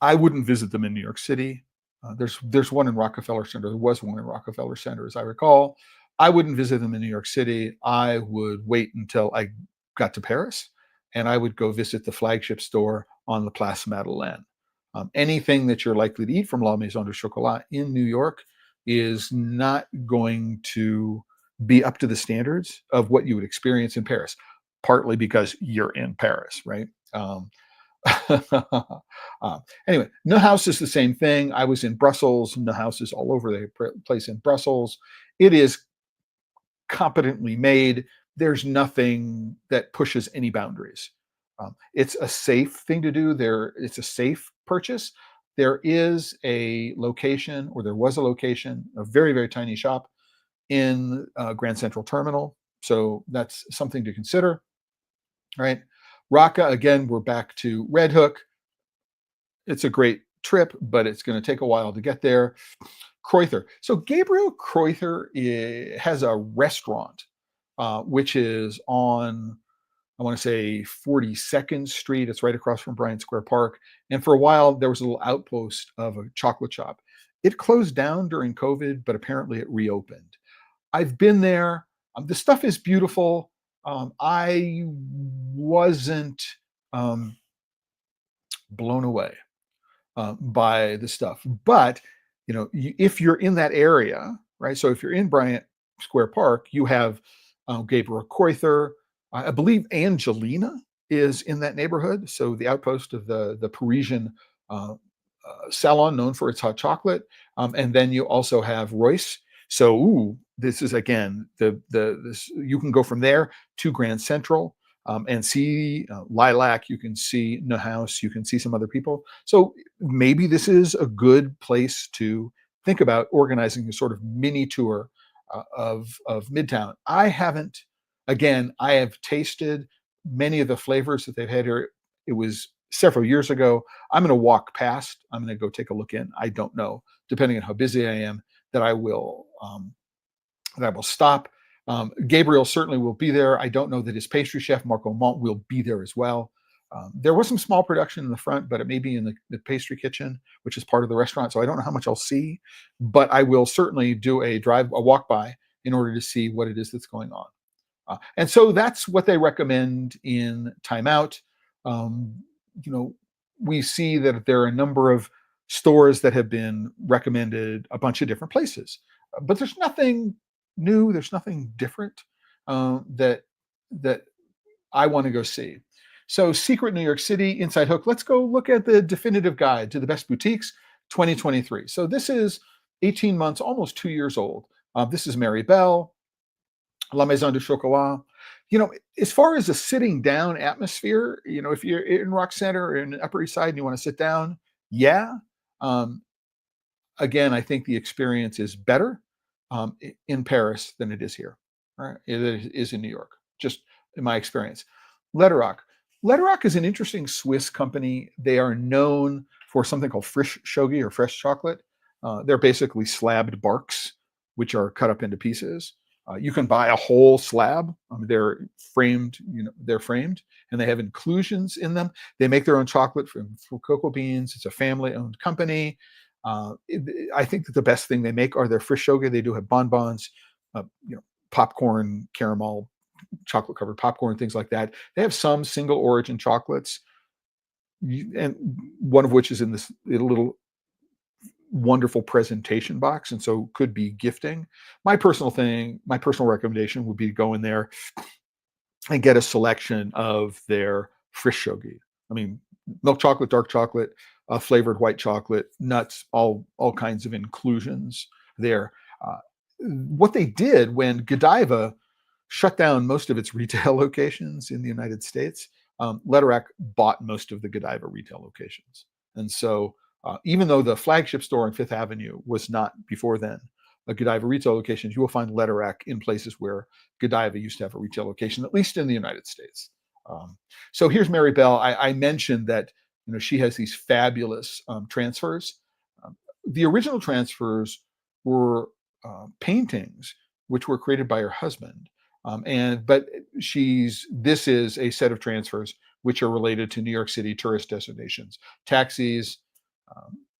I wouldn't visit them in New York City. There's one in Rockefeller Center. There was one in Rockefeller Center, as I recall. I wouldn't visit them in New York City. I would wait until I got to Paris, and I would go visit the flagship store on the Place Madeleine. Anything that you're likely to eat from La Maison du Chocolat in New York is not going to be up to the standards of what you would experience in Paris, partly because you're in Paris, right? uh, anyway, Neuhaus is the same thing. I was in Brussels. Neuhaus is all over the place in Brussels. It is competently made. There's nothing that pushes any boundaries. It's a safe thing to do. It's a safe purchase. There is a location, or there was a location, a very, very tiny shop in Grand Central Terminal. So that's something to consider, right? Raqqa, again, we're back to Red Hook. It's a great trip, but it's going to take a while to get there. Kreuther. So Gabriel Kreuther has a restaurant, which is on, I want to say 42nd Street. It's right across from Bryant Square Park. And for a while, there was a little outpost of a chocolate shop. It closed down during COVID, but apparently it reopened. I've been there. The stuff is beautiful. I wasn't um, blown away by the stuff. But if you're in that area, right? So if you're in Bryant Square Park, you have Gabriel Kreuther. I believe Angelina is in that neighborhood. So the outpost of the Parisian salon known for its hot chocolate, and then you also have Royce. So this is again this you can go from there to Grand Central. And see Lilac, you can see Neuhaus, you can see some other people. So maybe this is a good place to think about organizing a sort of mini tour of Midtown. I haven't, again, I have tasted many of the flavors that they've had here. It was several years ago. I'm going to walk past. I'm going to go take a look in. I don't know, depending on how busy I am, that I will stop. Gabriel certainly will be there. I don't know that his pastry chef, Marco Mont, will be there as well. There was some small production in the front, but it may be in the pastry kitchen, which is part of the restaurant. So I don't know how much I'll see, but I will certainly do a walk by in order to see what it is that's going on. And so that's what they recommend in Time Out. Um, we see that there are a number of stores that have been recommended a bunch of different places, but there's nothing new. There's nothing different that I want to go see. So Secret New York City, Inside Hook. Let's go look at the definitive guide to the best boutiques 2023. So this is 18 months, almost 2 years old. This is Mary Bell, La Maison du Chocolat. As far as a sitting down atmosphere, if you're in Rock Center or in the Upper East Side and you want to sit down, yeah. Again, I think the experience is better in Paris than it is here. Right? It is in New York, just in my experience. Lederach. Lederach is an interesting Swiss company. They are known for something called frisch shogi, or fresh chocolate. They're basically slabbed barks, which are cut up into pieces. You can buy a whole slab. They're framed, they're framed, and they have inclusions in them. They make their own chocolate from cocoa beans. It's a family-owned company. I think that the best thing they make are their frisch shogi. They do have bonbons, popcorn, caramel, chocolate-covered popcorn, things like that. They have some single-origin chocolates, and one of which is in this little wonderful presentation box, and so could be gifting. My personal recommendation would be to go in there and get a selection of their frisch shogi. I mean, milk chocolate, dark chocolate, flavored white chocolate, nuts, all kinds of inclusions there. What they did when Godiva shut down most of its retail locations in the United States, Lederach bought most of the Godiva retail locations. And so even though the flagship store on Fifth Avenue was not before then a Godiva retail location, you will find Lederach in places where Godiva used to have a retail location, at least in the United States. So here's Mary Bell. I mentioned that she has these fabulous transfers. The original transfers were paintings which were created by her husband. But this is a set of transfers which are related to New York City tourist destinations, taxis,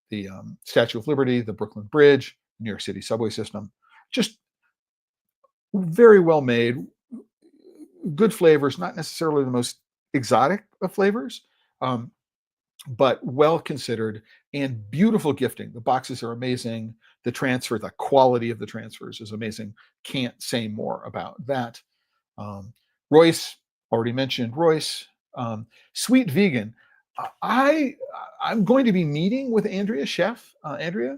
the Statue of Liberty, the Brooklyn Bridge, New York City subway system. Just very well made, good flavors, not necessarily the most exotic of flavors, but well considered and beautiful gifting. The boxes are amazing. The quality of the transfers is amazing. Can't say more about that. Royce, already mentioned Royce. Sweet Vegan. I I'm going to be meeting with Andrea Chef, Andrea,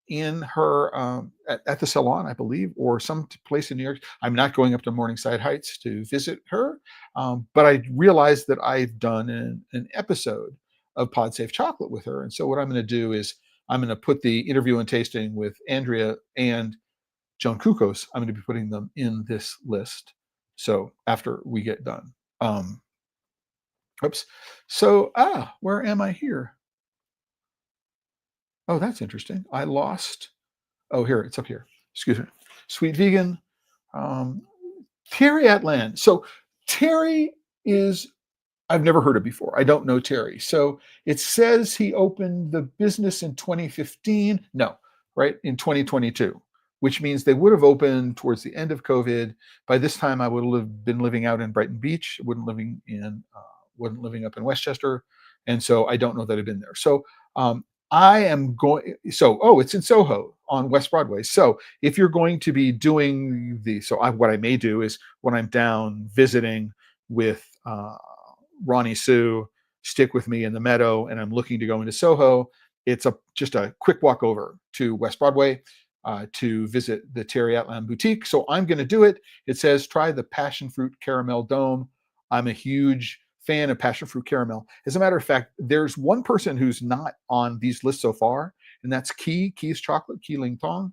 in her at the salon, I believe, or some place in New York. I'm not going up to Morningside Heights to visit her, but I realized that I've done an episode of Pod Safe Chocolate with her, and so what I'm going to do is I'm going to put the interview and tasting with Andrea and Joan Kukos. I'm going to be putting them in this list. So after we get done. Oops. So, where am I here? Oh, that's interesting. I lost. Oh, here, it's up here. Excuse me. Sweet Vegan. Um, Terry Atlan. So, Terry is, I've never heard of before. I don't know Terry. So, it says he opened the business in 2015. No, right? In 2022, which means they would have opened towards the end of COVID. By this time, I would have been living out in Brighton Beach, wasn't living up in Westchester. And so I don't know that I've been there. So I am going, so, oh, it's in Soho on West Broadway. So if you're going to be doing what I may do is when I'm down visiting with Ronnie Sue, stick with me in the Meadow, and I'm looking to go into Soho, it's just a quick walk over to West Broadway to visit the Terry Atlan Boutique. So I'm going to do it. It says try the passion fruit caramel dome. I'm a huge fan of passion fruit caramel. As a matter of fact, there's one person who's not on these lists so far, and that's Keys Chocolate, Key Ling Tong.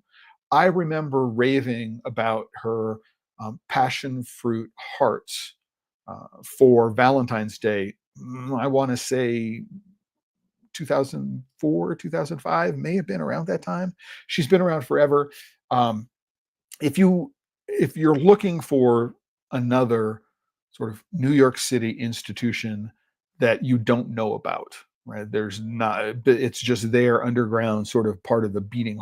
I remember raving about her passion fruit hearts for Valentine's Day. I want to say 2004, 2005, may have been around that time. She's been around forever. Um, if you if you're looking for another sort of New York City institution that you don't know about, right? There's not, but it's just there underground, sort of part of the beating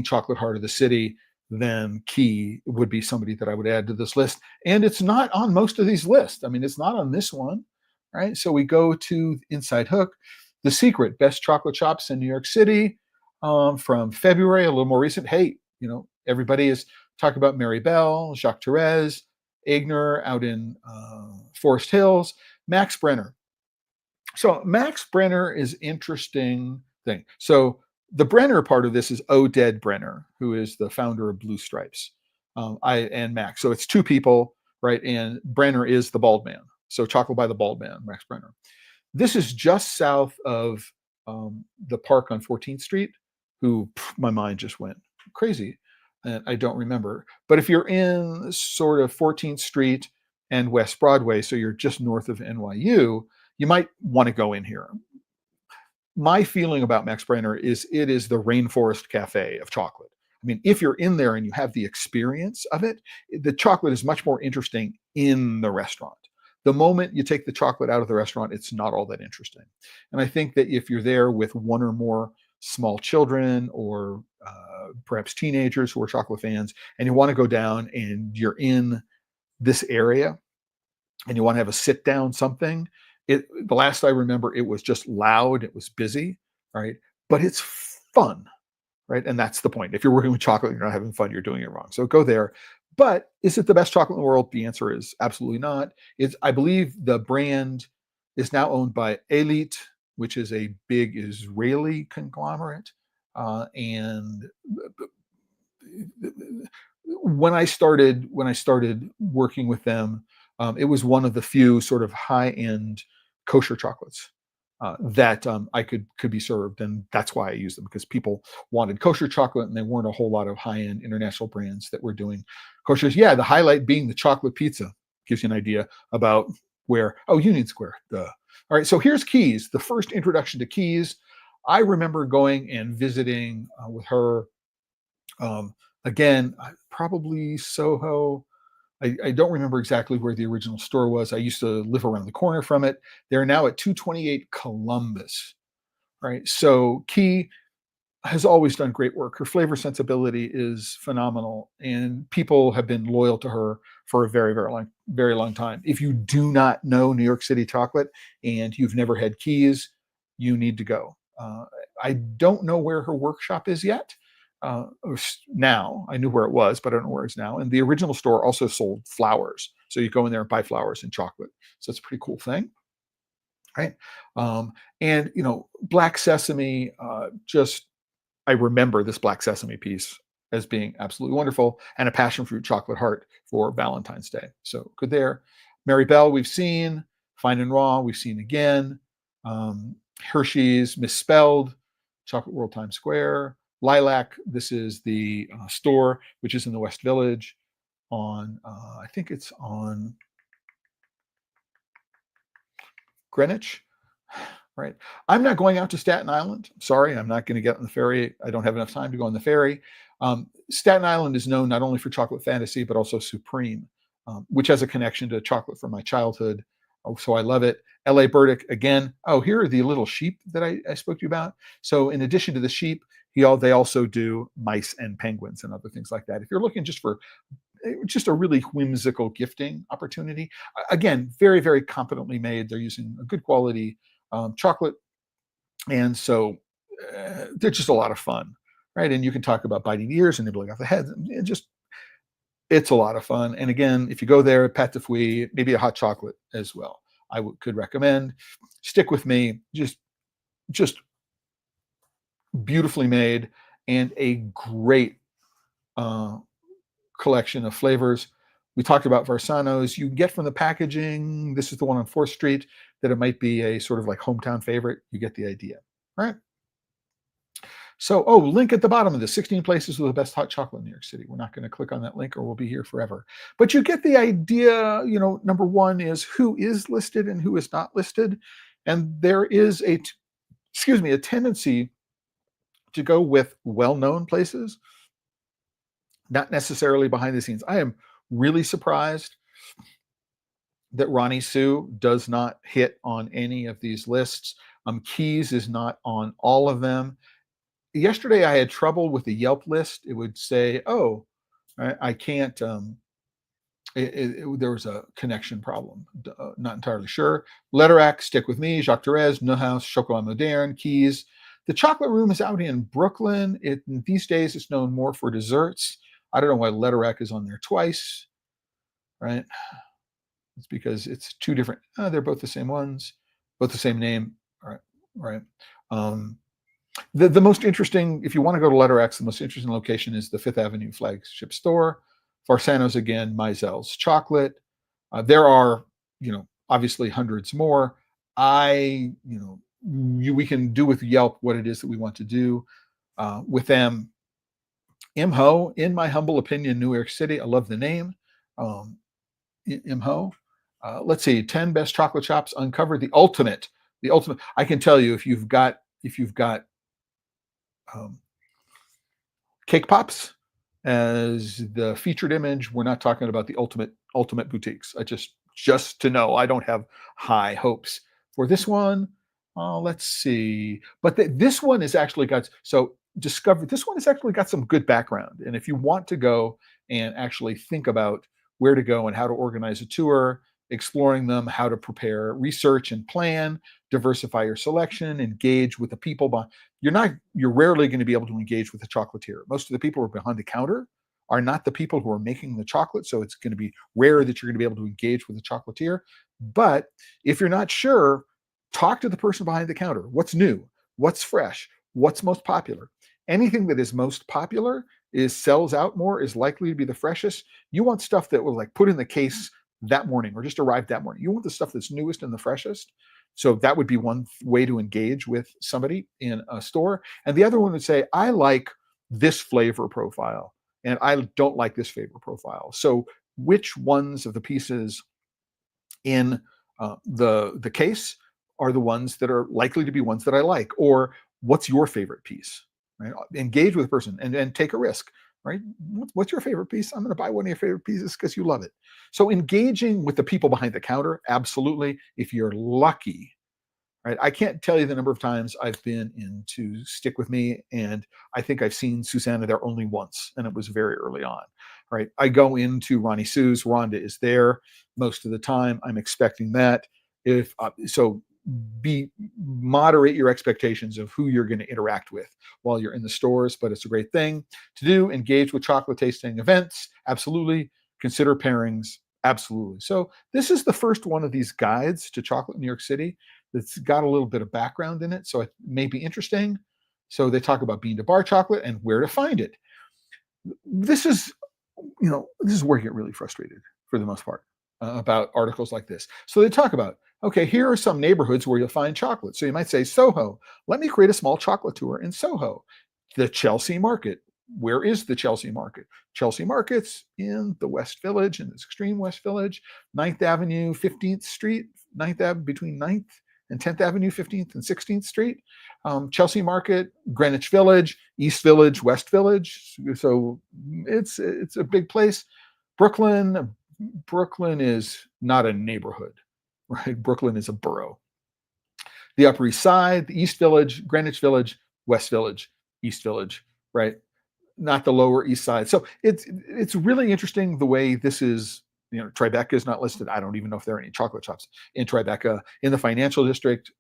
chocolate heart of the city. Then Key would be somebody that I would add to this list, and it's not on most of these lists. I mean, it's not on this one, right? So we go to Inside Hook, The Secret, best chocolate shops in New York City, from February, a little more recent. Hey, everybody is talking about Mary Bell, Jacques Therese, Aigner out in Forest Hills, Max Brenner. So Max Brenner is interesting thing. So the Brenner part of this is Oded Brenner, who is the founder of Blue Stripes, and Max. So it's two people, right? And Brenner is the bald man. So Chocolate by the Bald Man, Max Brenner. This is just south of the park on 14th Street. My mind just went crazy, and I don't remember. But if you're in sort of 14th Street and West Broadway, so you're just north of NYU, you might want to go in here. My feeling about Max Brenner is it is the Rainforest Cafe of chocolate. I mean, if you're in there and you have the experience of it, the chocolate is much more interesting in the restaurant. The moment you take the chocolate out of the restaurant, it's not all that interesting. And I think that if you're there with one or more small children or perhaps teenagers who are chocolate fans, and you want to go down and you're in this area and you want to have a sit down something, the last I remember, it was just loud, it was busy, right? But it's fun, right? And that's the point. If you're working with chocolate and you're not having fun, you're doing it wrong. So go there. But is it the best chocolate in the world? The answer is absolutely not. I believe the brand is now owned by Elite, which is a big Israeli conglomerate. And when I started working with them, it was one of the few sort of high-end kosher chocolates that I could be served, and that's why I used them, because people wanted kosher chocolate, and there weren't a whole lot of high-end international brands that were doing kosher. Yeah, the highlight being the chocolate pizza gives you an idea about where. Oh, Union Square. Duh. All right, so here's Keys. The first introduction to Keys. I remember going and visiting with her. Again, probably Soho. I don't remember exactly where the original store was. I used to live around the corner from it. They're now at 228 Columbus, right? So Key has always done great work. Her flavor sensibility is phenomenal, and people have been loyal to her for a very, very long time. If you do not know New York City chocolate and you've never had Keys, you need to go. I don't know where her workshop is yet. Now I knew where it was, but I don't know where it's now. And the original store also sold flowers, so you go in there and buy flowers and chocolate. So it's a pretty cool thing. right? And black sesame, just I remember this black sesame piece as being absolutely wonderful, and a passion fruit chocolate heart for Valentine's Day. So good there. Mary Bell, we've seen. Fine and Raw, we've seen again. Hershey's Misspelled, Chocolate World Times Square. Lilac, this is the store, which is in the West Village on, I think it's on Greenwich, right? I'm not going out to Staten Island. Sorry, I'm not going to get on the ferry. I don't have enough time to go on the ferry. Staten Island is known not only for chocolate fantasy, but also Supreme, which has a connection to chocolate from my childhood. Oh, so I love it. LA Burdick, again. Oh, here are the little sheep that I spoke to you about. So in addition to the sheep, they also do mice and penguins and other things like that. If you're looking just a really whimsical gifting opportunity. Again, very, very competently made. They're using a good quality chocolate. And so they're just a lot of fun, right? And you can talk about biting ears and nibbling off the heads. It's a lot of fun. And again, if you go there, pâte de fruits, maybe a hot chocolate as well. Could recommend. Stick with me. Just beautifully made and a great collection of flavors. We talked about Varsanos. You get from the packaging, this is the one on 4th Street, that it might be a sort of like hometown favorite. You get the idea, right? So, link at the bottom of this, 16 places with the best hot chocolate in New York City. We're not going to click on that link or we'll be here forever. But you get the idea, number one is who is listed and who is not listed. And there is a tendency to go with well-known places, not necessarily behind the scenes. I am really surprised that Ronnie Sue does not hit on any of these lists. Keys is not on all of them. Yesterday, I had trouble with the Yelp list. It would say, I can't, there was a connection problem. Not entirely sure. Letterac, Stick With Me, Jacques Therese, Neuhaus, Chocolat Moderne, Keys. The Chocolate Room is out in Brooklyn. These days, it's known more for desserts. I don't know why Letterac is on there twice, right? It's because it's two different, they're both the same ones, both the same name, right? The most interesting, if you want to go to Letterax, the most interesting location is the Fifth Avenue flagship store. Farsano's again, Meisel's Chocolate. There are, obviously hundreds more. We can do with Yelp what it is that we want to do with them. Imho, in my humble opinion, New York City. I love the name. Imho. Let's see, 10 best chocolate shops uncovered. The ultimate. I can tell you if you've got Cake Pops as the featured image, we're not talking about the ultimate boutiques. Just to know, I don't have high hopes for this one. Let's see, but this one has actually got this one has actually got some good background. And if you want to go and actually think about where to go and how to organize a tour, exploring them, how to prepare research and plan, diversify your selection, engage with the people. You're rarely going to be able to engage with the chocolatier. Most of the people who are behind the counter are not the people who are making the chocolate. So it's going to be rare that you're going to be able to engage with the chocolatier. But if you're not sure, talk to the person behind the counter. What's new? What's fresh? What's most popular? Anything that is most popular sells out more, is likely to be the freshest. You want stuff that was like put in the case that morning or just arrived that morning. You want the stuff that's newest and the freshest. So that would be one way to engage with somebody in a store. And the other one would say, I like this flavor profile and I don't like this flavor profile. So which ones of the pieces in the case are the ones that are likely to be ones that I like? Or what's your favorite piece? Right? Engage with a person and take a risk. Right? What's your favorite piece? I'm going to buy one of your favorite pieces because you love it. So engaging with the people behind the counter, absolutely. If you're lucky, right? I can't tell you the number of times I've been into Stick With Me, and I think I've seen Susanna there only once, and it was very early on, right? I go into Ronnie Sue's, Rhonda is there most of the time. I'm expecting that. Moderate your expectations of who you're going to interact with while you're in the stores, but it's a great thing to do. Engage with chocolate tasting events, absolutely. Consider pairings, absolutely. So this is the first one of these guides to chocolate in New York City that's got a little bit of background in it, so it may be interesting. So they talk about bean to bar chocolate and where to find it. This is, this is where I get really frustrated for the most part about articles like this. So they talk about, okay, here are some neighborhoods where you'll find chocolate. So you might say Soho. Let me create a small chocolate tour in Soho. The Chelsea Market. Where is the Chelsea Market? Chelsea Market's in the West Village, in this extreme West Village, 9th Avenue, 15th Street, 9th Avenue, between 9th and 10th Avenue, 15th and 16th Street. Chelsea Market, Greenwich Village, East Village, West Village. So it's a big place. Brooklyn is not a neighborhood, right? Brooklyn is a borough. The Upper East Side, the East Village, Greenwich Village, West Village, East Village, right? Not the Lower East Side. So it's really interesting the way this is. Tribeca is not listed. I don't even know if there are any chocolate shops in Tribeca. In the financial district,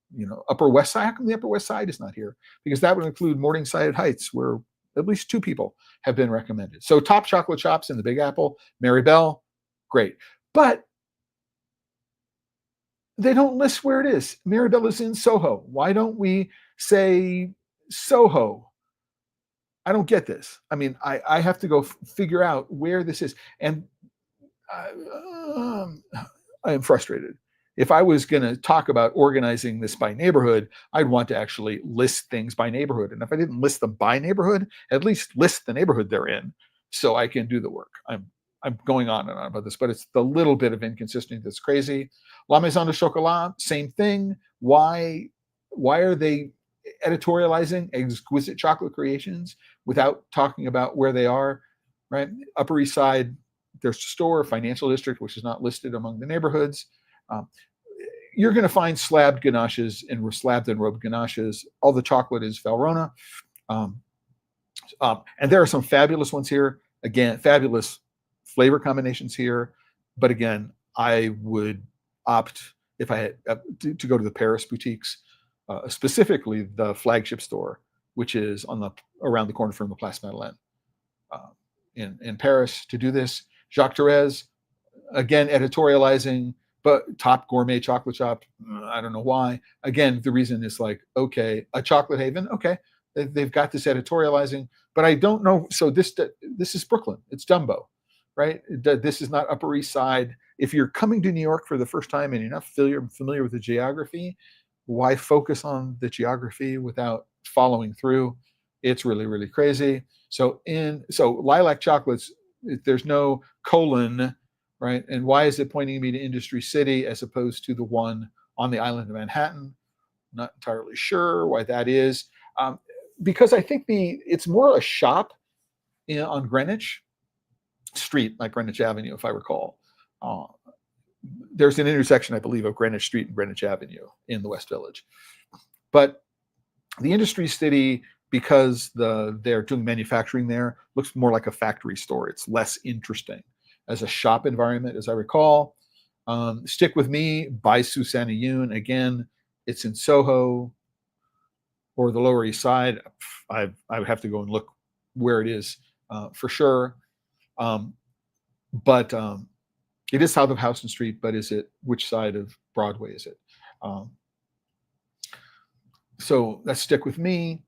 Upper West Side. How come the Upper West Side is not here? Because that would include Morningside Heights, where at least 2 people have been recommended. So top chocolate shops in the Big Apple, Maribel, great. But they don't list where it is. Maribel is in Soho. Why don't we say Soho? I don't get this. I mean, I have to go figure out where this is. And I am frustrated. If I was going to talk about organizing this by neighborhood, I'd want to actually list things by neighborhood. And if I didn't list them by neighborhood, at least list the neighborhood they're in so I can do the work. I'm going on and on about this, but it's the little bit of inconsistency that's crazy. La Maison du Chocolat, same thing. Why are they editorializing exquisite chocolate creations without talking about where they are, right? Upper East Side, there's a store, financial district, which is not listed among the neighborhoods. You're going to find slabbed ganaches and slabbed and robed ganaches. All the chocolate is Valrhona. And there are some fabulous ones here. Again, fabulous flavor combinations here. But again, I would opt, if I had to go to the Paris boutiques, specifically the flagship store, which is around the corner from the Place Madeleine in Paris, to do this. Jacques Therese, again, editorializing, but top gourmet chocolate shop. I don't know why. Again, the reason is like, okay, a chocolate haven. Okay, they've got this editorializing, but I don't know. So this is Brooklyn. It's Dumbo, right? This is not Upper East Side. If you're coming to New York for the first time and you're not familiar with the geography, why focus on the geography without following through? It's really, really crazy. So Lilac Chocolates, there's no colon, right? And why is it pointing me to Industry City as opposed to the one on the island of Manhattan? Not entirely sure why that is. Because I think it's more a shop on Greenwich Street, like Greenwich Avenue, if I recall. There's an intersection, I believe, of Greenwich Street and Greenwich Avenue in the West Village. But the Industry City, because they're doing manufacturing there, looks more like a factory store. It's less interesting as a shop environment, as I recall. Stick With Me by Susanna Yoon. Again, it's in Soho or the Lower East Side. I would have to go and look where it is for sure. But it is south of Houston Street, but which side of Broadway is it? So that's Stick With Me.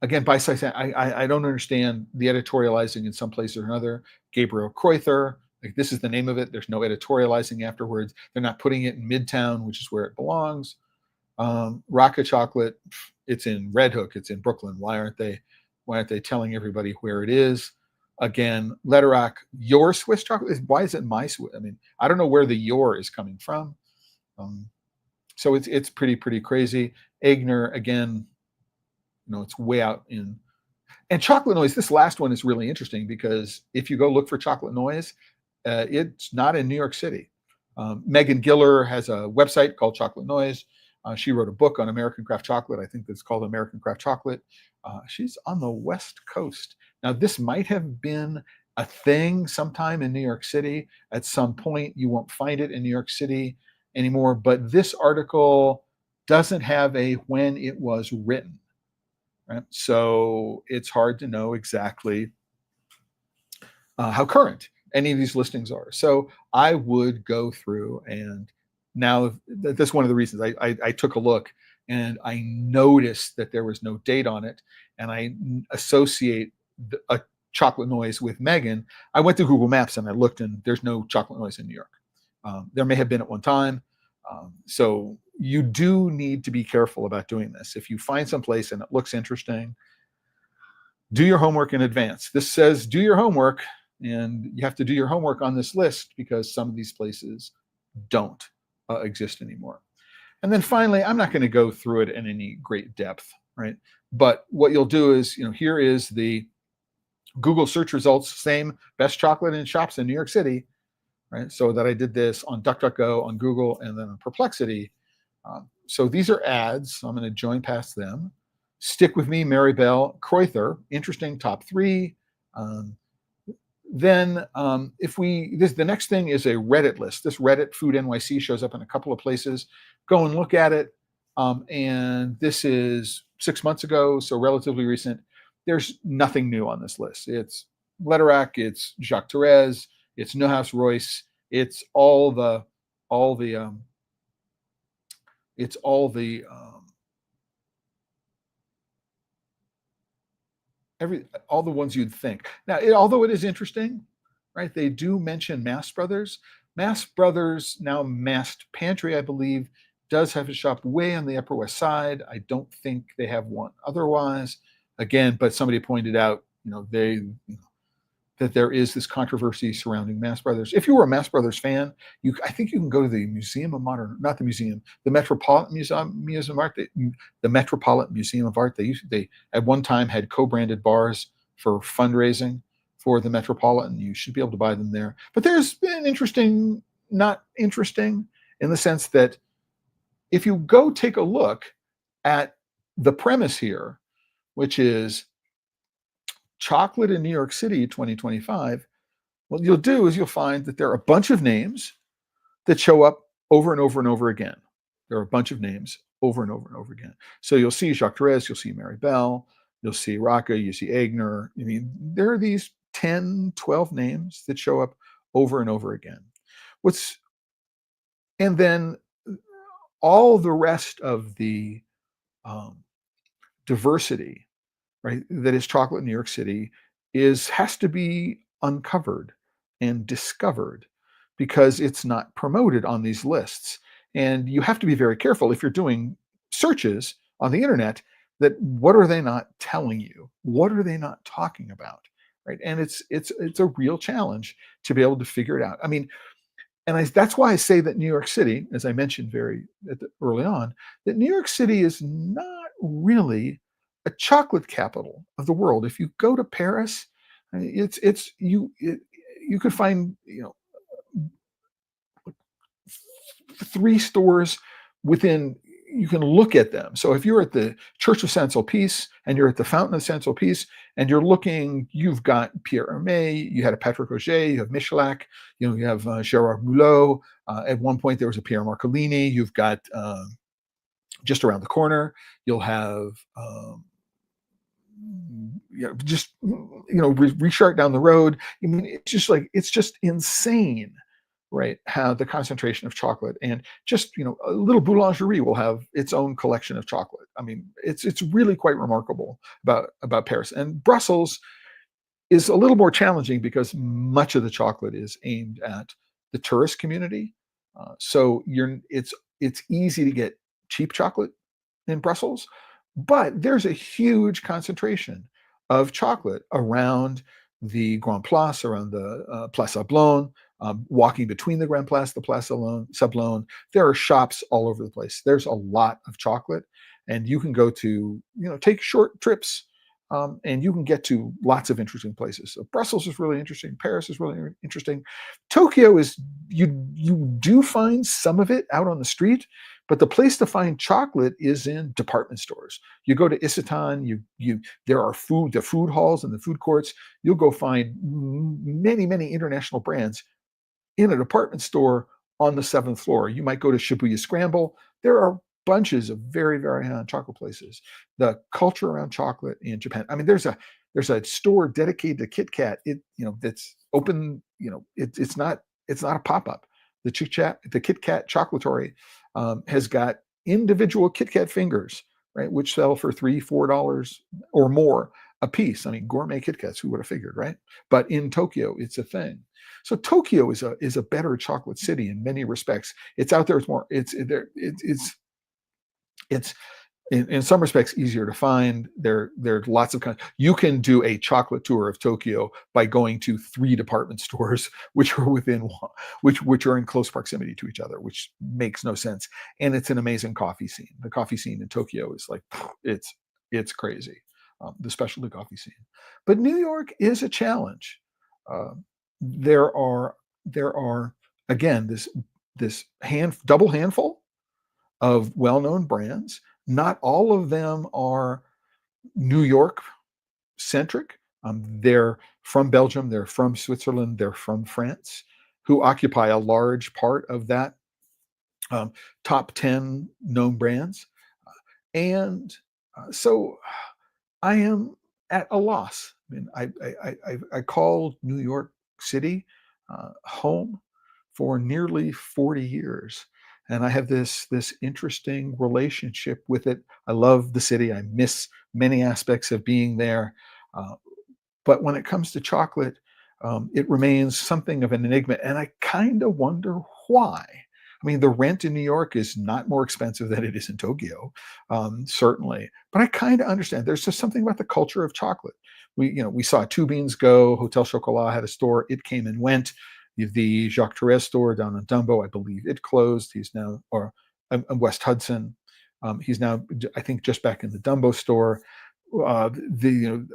Again, by Susanna, I don't understand the editorializing in some place or another. Gabriel Kreuther, like this is the name of it. There's no editorializing afterwards. They're not putting it in Midtown, which is where it belongs. Rocca Chocolate, it's in Red Hook. It's in Brooklyn. Why aren't they telling everybody where it is? Again, Letterock, your Swiss chocolate. Why is it my Swiss? I mean, I don't know where the your is coming from. So it's pretty crazy. Aigner, again, it's way out in. And Chocolate Noise, this last one is really interesting because if you go look for Chocolate Noise, it's not in New York City. Megan Giller has a website called Chocolate Noise. She wrote a book on American craft chocolate. I think it's called American Craft Chocolate. She's on the West Coast. Now, this might have been a thing sometime in New York City. At some point, you won't find it in New York City anymore. But this article doesn't have a when it was written. Right? So it's hard to know exactly how current any of these listings are. So I would go through and Now, that's one of the reasons I took a look and I noticed that there was no date on it, and I associate a chocolate noise with Megan. I went to Google Maps and I looked, and there's no chocolate noise in New York. There may have been at one time. So you do need to be careful about doing this. If you find some place and it looks interesting, do your homework in advance. This says do your homework, and you have to do your homework on this list because some of these places don't exist anymore. And then finally, I'm not going to go through it in any great depth, right? But what you'll do is, here is the Google search results, same best chocolate in shops in New York City, right? So that I did this on DuckDuckGo, on Google, and then on Perplexity. So these are ads. So I'm going to join past them. Stick with Me, Mary Bell, Kreuther, interesting top 3. Then the next thing is a Reddit list. This Reddit Food NYC shows up in a couple of places. Go and look at it. And this is 6 months ago, so relatively recent. There's nothing new on this list. It's Letterac, it's Jacques Therese, it's Neuhaus Royce, it's all the all the ones you'd think. Now, although it is interesting, right? They do mention Mast Brothers. Mast Brothers, now Mast Pantry, I believe, does have a shop way on the Upper West Side. I don't think they have one otherwise. Again, but somebody pointed out, that there is this controversy surrounding Mast Brothers. If you were a Mast Brothers fan, I think you can go to the Museum of Modern, not the museum, the Metropolitan Museum of Art. The Metropolitan Museum of Art. They at one time had co-branded bars for fundraising for the Metropolitan. You should be able to buy them there. But there's been not interesting in the sense that if you go take a look at the premise here, which is chocolate in New York City 2025, what you'll do is you'll find that there are a bunch of names that show up over and over and over again. There are a bunch of names over and over and over again. So you'll see Jacques Therese, you'll see Mary Bell, you'll see Rocca, you see Aigner. I mean, there are these 10, 12 names that show up over and over again. And then all the rest of the diversity, right, that is chocolate in New York City has to be uncovered and discovered because it's not promoted on these lists. And you have to be very careful if you're doing searches on the internet that what are they not telling you? What are they not talking about? Right. And it's a real challenge to be able to figure it out. I mean, that's why I say that New York City, as I mentioned early on, that New York City is not really a chocolate capital of the world. If you go to Paris, you could find 3 stores within. You can look at them. So if you're at the Church of Saint-Sulpice and you're at the Fountain of Saint-Sulpice and you're looking, you've got Pierre Hermé, you had a Patrick Roger, you have Michelak, you have Gérard Boulot. At one point there was a Pierre Marcolini. You've got just around the corner, you'll have Richard down the road. I mean, it's just insane, right? How the concentration of chocolate, and just a little boulangerie will have its own collection of chocolate. I mean, it's really quite remarkable about Paris. And Brussels is a little more challenging because much of the chocolate is aimed at the tourist community. So it's easy to get cheap chocolate in Brussels, but there's a huge concentration of chocolate around the Grand Place, around the Place Sablon, walking between the Grand Place, the Place Sablon. There are shops all over the place. There's a lot of chocolate, and you can go to, take short trips, and you can get to lots of interesting places. So Brussels is really interesting. Paris is really interesting. Tokyo is, you do find some of it out on the street, but the place to find chocolate is in department stores. You go to Isetan, there are the food halls and the food courts. You'll go find many, many international brands in a department store on the 7th floor. You might go to Shibuya Scramble. There are bunches of very, very high-end chocolate places. The culture around chocolate in Japan. I mean, there's a store dedicated to Kit Kat. That's open. It's not a pop-up. The Kit Kat Chocolatory has got individual Kit Kat fingers, right, which sell for $3, $4 or more a piece. I mean, gourmet Kit Kats, who would have figured, right? But in Tokyo, it's a thing. So Tokyo is a better chocolate city in many respects. It's out there. It's more. It's there. It's in some respects easier to find. There's lots of kinds. You can do a chocolate tour of Tokyo by going to 3 department stores, which are which are in close proximity to each other, which makes no sense. And it's an amazing coffee scene. The coffee scene in Tokyo is like it's crazy, the specialty coffee scene. But New York is a challenge. Uh, there are again this double handful of well-known brands. Not all of them are New York centric. They're from Belgium, they're from Switzerland, they're from France, who occupy a large part of that um, top 10 known brands. And so I am at a loss. I mean, I called New York City home for nearly 40 years. And I have this interesting relationship with it. I love the city. I miss many aspects of being there. Uh, but when it comes to chocolate, it remains something of an enigma. And I kind of wonder why. I mean, the rent in New York is not more expensive than it is in Tokyo, certainly. But I kind of understand. There's just something about the culture of chocolate. We saw Two Beans go. Hotel Chocolat had a store. It came and went. The Jacques Therese store down in Dumbo, I believe it closed. He's now, or West Hudson. He's now, I think, just back in the Dumbo store. The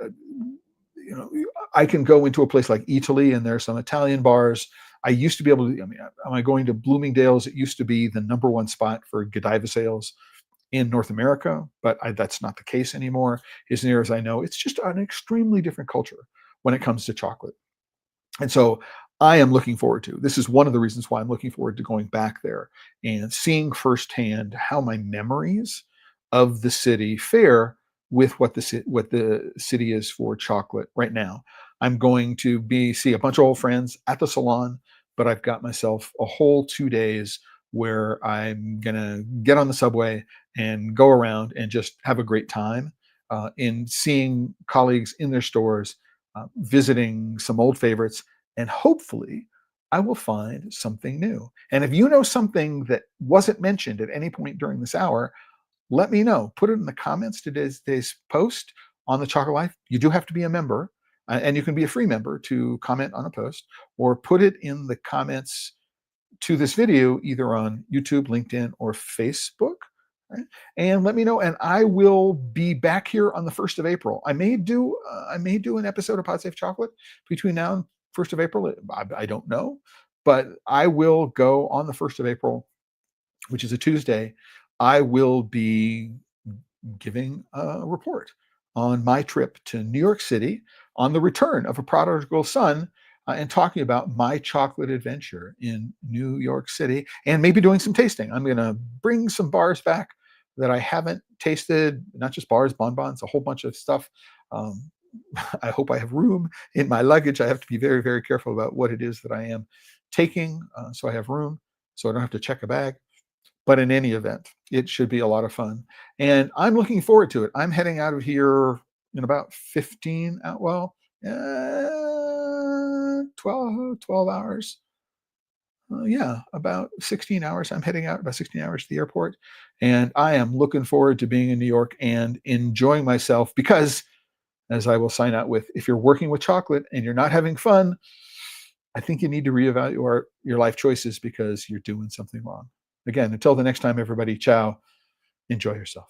you know, I can go into a place like Italy, and there are some Italian bars. I used to be able to. I mean, am I going to Bloomingdale's? It used to be the #1 spot for Godiva sales in North America, but that's not the case anymore. As near as I know, it's just an extremely different culture when it comes to chocolate. And so I am looking forward to this is one of the reasons why I'm looking forward to going back there and seeing firsthand how my memories of the city fare with what the city is for chocolate right now. I'm going to be see a bunch of old friends at the salon, but I've got myself a whole 2 days where I'm gonna get on the subway and go around and just have a great time in seeing colleagues in their stores, visiting some old favorites, and hopefully I will find something new. And if you know something that wasn't mentioned at any point during this hour, let me know. Put it in the comments to today's post on the Chocolate Life. You do have to be a member, and you can be a free member to comment on a post, or put it in the comments to this video, either on YouTube, LinkedIn, or Facebook. Right? And let me know, and I will be back here on the 1st of April. I may do an episode of Pod Safe Chocolate between now and 1st of April. I don't know, but I will go on the 1st of April, which is a Tuesday. I will be giving a report on my trip to New York City on the return of a prodigal son, and talking about my chocolate adventure in New York City, and maybe doing some tasting. I'm going to bring some bars back that I haven't tasted, not just bars, bonbons, a whole bunch of stuff. Um, I hope I have room in my luggage. I have to be very, very careful about what it is that I am taking, so I have room, so I don't have to check a bag. But in any event, it should be a lot of fun. And I'm looking forward to it. I'm heading out of here in about 12 hours. Yeah, about 16 hours. I'm heading out about 16 hours to the airport. And I am looking forward to being in New York and enjoying myself because, as I will sign out with, if you're working with chocolate and you're not having fun, I think you need to reevaluate your life choices because you're doing something wrong. Again, until the next time, everybody, ciao. Enjoy yourself.